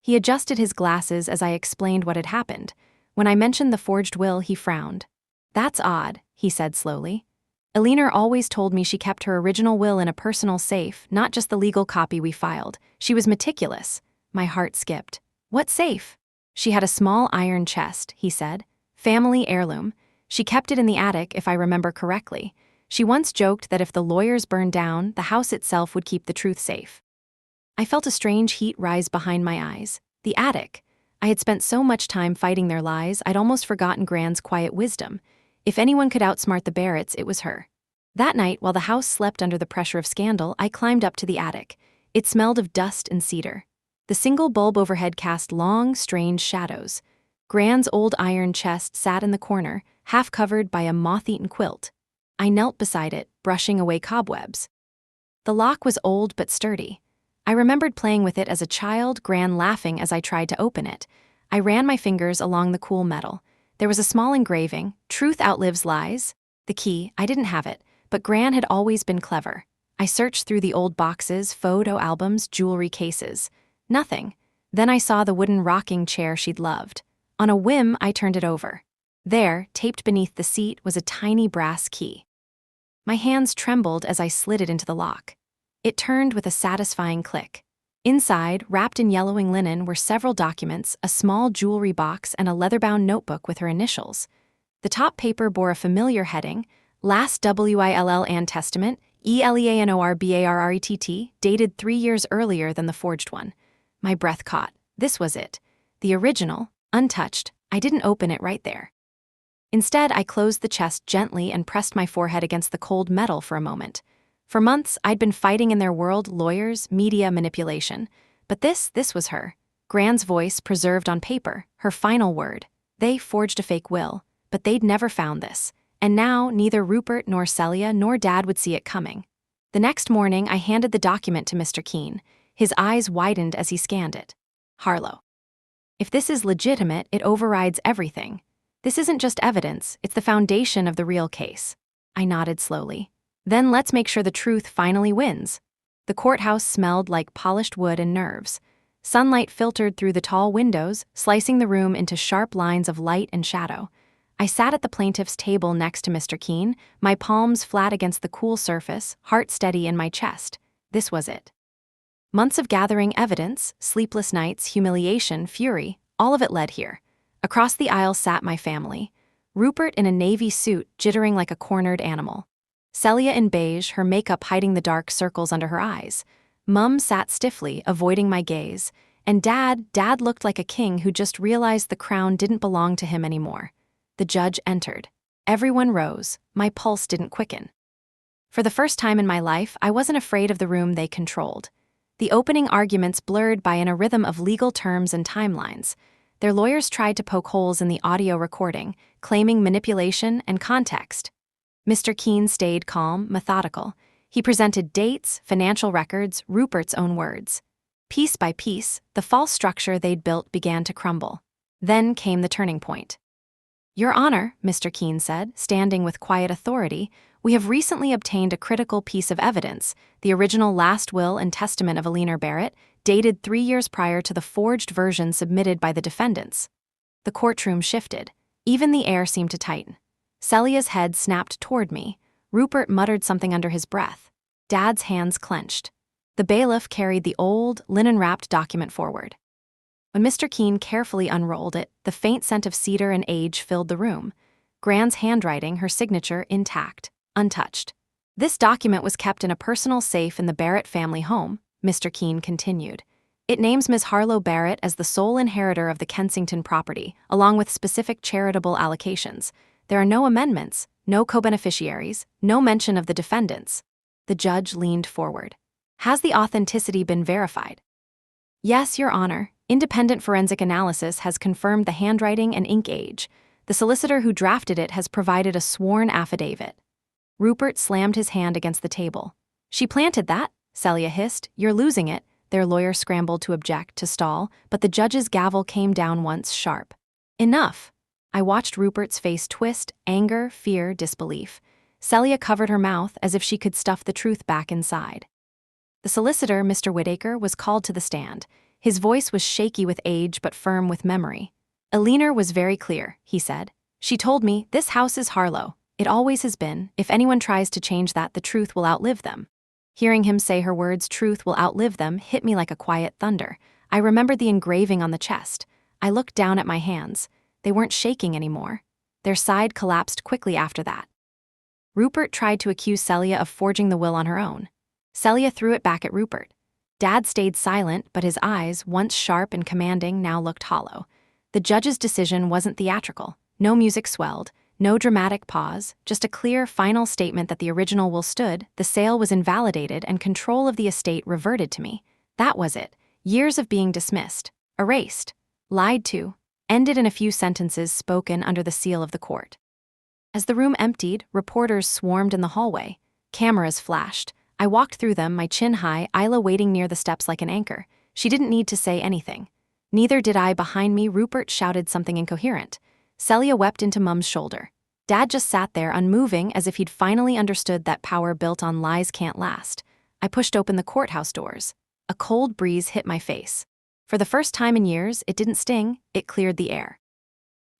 He adjusted his glasses as I explained what had happened. When I mentioned the forged will, he frowned. "That's odd," he said slowly. "Eleanor always told me she kept her original will in a personal safe, not just the legal copy we filed. She was meticulous." My heart skipped. "What safe?" "She had a small iron chest," he said. "Family heirloom. She kept it in the attic, if I remember correctly. She once joked that if the lawyers burned down, the house itself would keep the truth safe." I felt a strange heat rise behind my eyes. The attic. I had spent so much time fighting their lies, I'd almost forgotten Gran's quiet wisdom. If anyone could outsmart the Barretts, it was her. That night, while the house slept under the pressure of scandal, I climbed up to the attic. It smelled of dust and cedar. The single bulb overhead cast long, strange shadows. Gran's old iron chest sat in the corner, half covered by a moth-eaten quilt. I knelt beside it, brushing away cobwebs. The lock was old but sturdy. I remembered playing with it as a child, Gran laughing as I tried to open it. I ran my fingers along the cool metal. There was a small engraving, "Truth outlives lies." The key, I didn't have it, but Gran had always been clever. I searched through the old boxes, photo albums, jewelry cases. Nothing. Then I saw the wooden rocking chair she'd loved. On a whim, I turned it over. There, taped beneath the seat, was a tiny brass key. My hands trembled as I slid it into the lock. It turned with a satisfying click. Inside, wrapped in yellowing linen, were several documents, a small jewelry box, and a leather-bound notebook with her initials. The top paper bore a familiar heading, "Last Will and Testament, Eleanorbarrett," dated 3 years earlier than the forged one. My breath caught. This was it. The original, untouched. I didn't open it right there. Instead, I closed the chest gently and pressed my forehead against the cold metal for a moment. For months, I'd been fighting in their world, lawyers, media, manipulation. But this was her. Gran's voice preserved on paper, her final word. They forged a fake will, but they'd never found this. And now, neither Rupert nor Celia nor Dad would see it coming. The next morning, I handed the document to Mr. Keene. His eyes widened as he scanned it. "Harlow, If this is legitimate, it overrides everything. This isn't just evidence, it's the foundation of the real case. I nodded slowly. Then let's make sure the truth finally wins. The courthouse smelled like polished wood and nerves. Sunlight filtered through the tall windows, slicing the room into sharp lines of light and shadow. I sat at the plaintiff's table next to Mr. Keene, my palms flat against the cool surface, heart steady in my chest. This was it. Months of gathering evidence, sleepless nights, humiliation, fury, all of it led here. Across the aisle sat my family. Rupert in a navy suit, jittering like a cornered animal. Celia in beige, her makeup hiding the dark circles under her eyes. Mum sat stiffly, avoiding my gaze. And Dad looked like a king who just realized the crown didn't belong to him anymore. The judge entered. Everyone rose. My pulse didn't quicken. For the first time in my life, I wasn't afraid of the room they controlled. The opening arguments blurred by a rhythm of legal terms and timelines. Their lawyers tried to poke holes in the audio recording, claiming manipulation and context. Mr. Keene stayed calm, methodical. He presented dates, financial records, Rupert's own words. Piece by piece, the false structure they'd built began to crumble. Then came the turning point. "Your Honor," Mr. Keene said, standing with quiet authority, "we have recently obtained a critical piece of evidence, the original last will and testament of Eleanor Barrett, dated 3 years prior to the forged version submitted by the defendants." The courtroom shifted. Even the air seemed to tighten. Celia's head snapped toward me. Rupert muttered something under his breath. Dad's hands clenched. The bailiff carried the old, linen-wrapped document forward. When Mr. Keene carefully unrolled it, the faint scent of cedar and age filled the room. Gran's handwriting, her signature intact, untouched. "This document was kept in a personal safe in the Barrett family home," Mr. Keene continued. "It names Ms. Harlow Barrett as the sole inheritor of the Kensington property, along with specific charitable allocations. There are no amendments, no co-beneficiaries, no mention of the defendants." The judge leaned forward. "Has the authenticity been verified?" "Yes, Your Honor. Independent forensic analysis has confirmed the handwriting and ink age. The solicitor who drafted it has provided a sworn affidavit." Rupert slammed his hand against the table. "She planted that," Celia hissed. "You're losing it." Their lawyer scrambled to object, to stall, but the judge's gavel came down once sharp. "Enough." I watched Rupert's face twist, anger, fear, disbelief. Celia covered her mouth as if she could stuff the truth back inside. The solicitor, Mr. Whittaker, was called to the stand. His voice was shaky with age but firm with memory. "Eleanor was very clear," he said. "She told me, this house is Harlow. It always has been. If anyone tries to change that, the truth will outlive them." Hearing him say her words, "truth will outlive them," hit me like a quiet thunder. I remembered the engraving on the chest. I looked down at my hands. They weren't shaking anymore. Their side collapsed quickly after that. Rupert tried to accuse Celia of forging the will on her own. Celia threw it back at Rupert. Dad stayed silent, but his eyes, once sharp and commanding, now looked hollow. The judge's decision wasn't theatrical. No music swelled, no dramatic pause, just a clear, final statement that the original will stood, the sale was invalidated, and control of the estate reverted to me. That was it. Years of being dismissed, erased, lied to, ended in a few sentences spoken under the seal of the court. As the room emptied, reporters swarmed in the hallway. Cameras flashed. I walked through them, my chin high, Isla waiting near the steps like an anchor. She didn't need to say anything. Neither did I. Behind me, Rupert shouted something incoherent. Celia wept into Mum's shoulder. Dad just sat there, unmoving, as if he'd finally understood that power built on lies can't last. I pushed open the courthouse doors. A cold breeze hit my face. For the first time in years, it didn't sting, it cleared the air.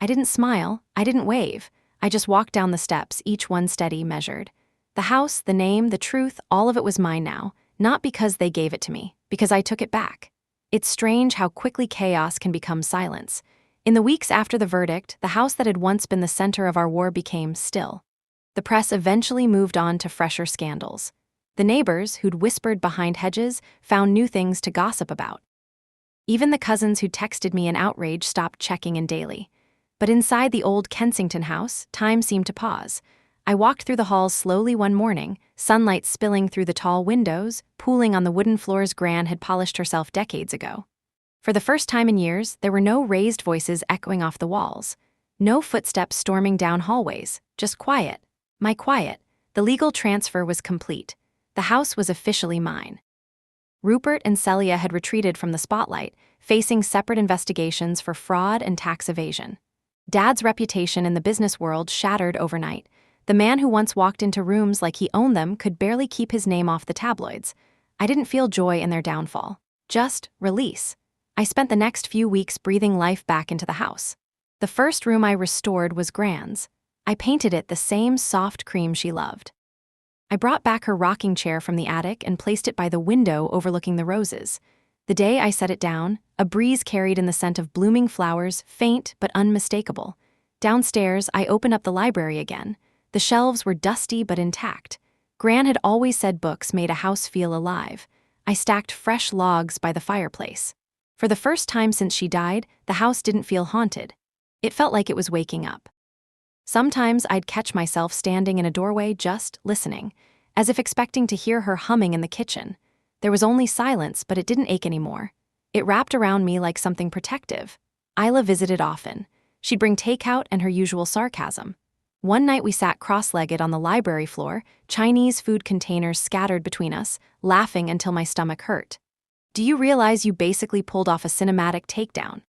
I didn't smile, I didn't wave. I just walked down the steps, each one steady, measured. The house, the name, the truth, all of it was mine now, not because they gave it to me, because I took it back. It's strange how quickly chaos can become silence. In the weeks after the verdict, the house that had once been the center of our war became still. The press eventually moved on to fresher scandals. The neighbors, who'd whispered behind hedges, found new things to gossip about. Even the cousins who texted me in outrage stopped checking in daily. But inside the old Kensington house, time seemed to pause. I walked through the halls slowly one morning, sunlight spilling through the tall windows, pooling on the wooden floors Gran had polished herself decades ago. For the first time in years, there were no raised voices echoing off the walls. No footsteps storming down hallways, just quiet. My quiet. The legal transfer was complete. The house was officially mine. Rupert and Celia had retreated from the spotlight, facing separate investigations for fraud and tax evasion. Dad's reputation in the business world shattered overnight. The man who once walked into rooms like he owned them could barely keep his name off the tabloids. I didn't feel joy in their downfall, just release. I spent the next few weeks breathing life back into the house. The first room I restored was Gran's. I painted it the same soft cream she loved. I brought back her rocking chair from the attic and placed it by the window overlooking the roses. The day I set it down, a breeze carried in the scent of blooming flowers, faint but unmistakable. Downstairs, I opened up the library again. The shelves were dusty but intact. Gran had always said books made a house feel alive. I stacked fresh logs by the fireplace. For the first time since she died, the house didn't feel haunted. It felt like it was waking up. Sometimes I'd catch myself standing in a doorway just listening, as if expecting to hear her humming in the kitchen. There was only silence, but it didn't ache anymore. It wrapped around me like something protective. Isla visited often. She'd bring takeout and her usual sarcasm. One night we sat cross-legged on the library floor, Chinese food containers scattered between us, laughing until my stomach hurt. "Do you realize you basically pulled off a cinematic takedown?"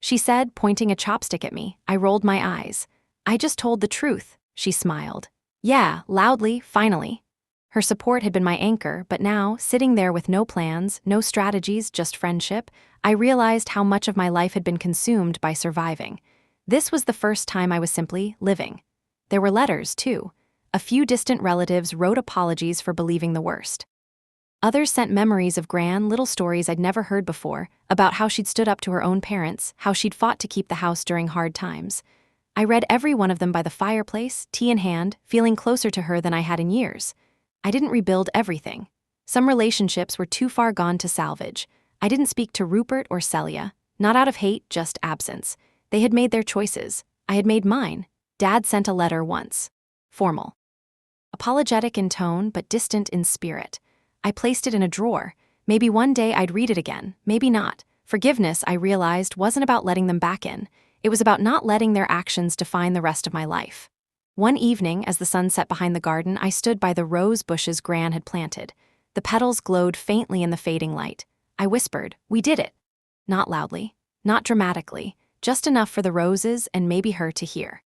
she said, pointing a chopstick at me. I rolled my eyes. "I just told the truth," she smiled. "Yeah, loudly, finally." Her support had been my anchor, but now, sitting there with no plans, no strategies, just friendship, I realized how much of my life had been consumed by surviving. This was the first time I was simply living. There were letters, too. A few distant relatives wrote apologies for believing the worst. Others sent memories of Gran, little stories I'd never heard before, about how she'd stood up to her own parents, how she'd fought to keep the house during hard times. I read every one of them by the fireplace, tea in hand, feeling closer to her than I had in years. I didn't rebuild everything. Some relationships were too far gone to salvage. I didn't speak to Rupert or Celia, not out of hate, just absence. They had made their choices. I had made mine. Dad sent a letter once. Formal. Apologetic in tone, but distant in spirit. I placed it in a drawer. Maybe one day I'd read it again, maybe not. Forgiveness, I realized, wasn't about letting them back in. It was about not letting their actions define the rest of my life. One evening, as the sun set behind the garden, I stood by the rose bushes Gran had planted. The petals glowed faintly in the fading light. I whispered, "We did it." Not loudly, not dramatically, just enough for the roses and maybe her to hear.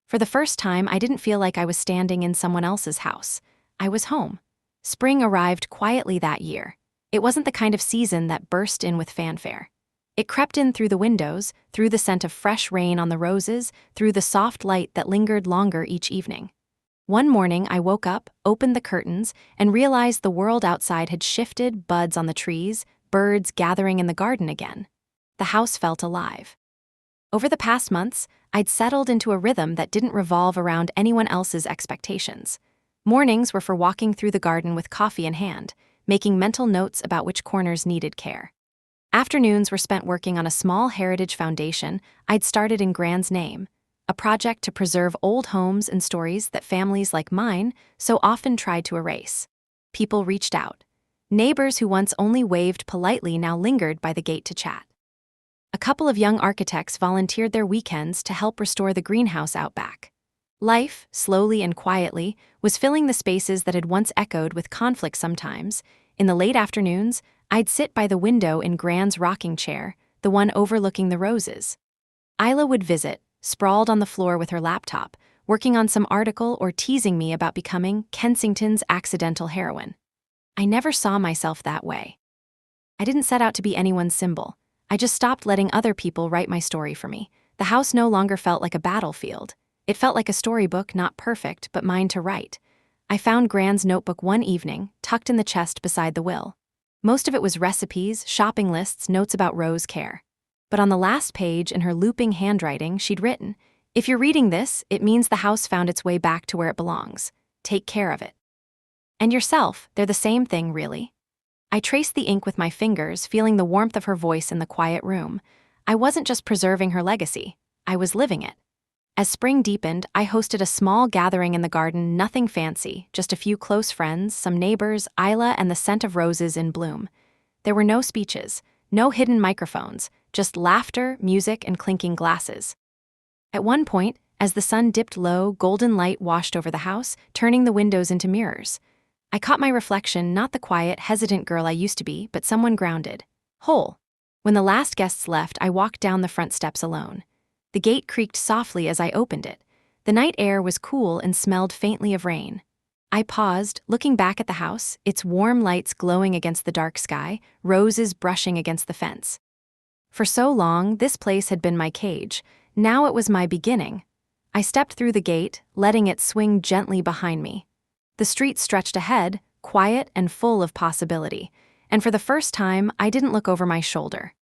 For the first time, I didn't feel like I was standing in someone else's house. I was home. Spring arrived quietly that year. It wasn't the kind of season that burst in with fanfare. It crept in through the windows, through the scent of fresh rain on the roses, through the soft light that lingered longer each evening. One morning, I woke up, opened the curtains, and realized the world outside had shifted, buds on the trees, birds gathering in the garden again. The house felt alive. Over the past months, I'd settled into a rhythm that didn't revolve around anyone else's expectations. Mornings were for walking through the garden with coffee in hand, making mental notes about which corners needed care. Afternoons were spent working on a small heritage foundation I'd started in Gran's name, a project to preserve old homes and stories that families like mine so often tried to erase. People reached out. Neighbors who once only waved politely now lingered by the gate to chat. A couple of young architects volunteered their weekends to help restore the greenhouse out back. Life, slowly and quietly, was filling the spaces that had once echoed with conflict sometimes. In the late afternoons, I'd sit by the window in Gran's rocking chair, the one overlooking the roses. Isla would visit, sprawled on the floor with her laptop, working on some article or teasing me about becoming Kensington's accidental heroine. I never saw myself that way. I didn't set out to be anyone's symbol. I just stopped letting other people write my story for me. The house no longer felt like a battlefield. It felt like a storybook, not perfect, but mine to write. I found Gran's notebook one evening, tucked in the chest beside the will. Most of it was recipes, shopping lists, notes about Rose's care. But on the last page, in her looping handwriting, she'd written, "If you're reading this, it means the house found its way back to where it belongs. Take care of it." And yourself, they're the same thing, really. I traced the ink with my fingers, feeling the warmth of her voice in the quiet room. I wasn't just preserving her legacy, I was living it. As spring deepened, I hosted a small gathering in the garden, nothing fancy, just a few close friends, some neighbors, Isla, and the scent of roses in bloom. There were no speeches, no hidden microphones, just laughter, music, and clinking glasses. At one point, as the sun dipped low, golden light washed over the house, turning the windows into mirrors. I caught my reflection, not the quiet, hesitant girl I used to be, but someone grounded, whole. When the last guests left, I walked down the front steps alone. The gate creaked softly as I opened it. The night air was cool and smelled faintly of rain. I paused, looking back at the house, its warm lights glowing against the dark sky, roses brushing against the fence. For so long, this place had been my cage. Now it was my beginning. I stepped through the gate, letting it swing gently behind me. The street stretched ahead, quiet and full of possibility, and for the first time, I didn't look over my shoulder.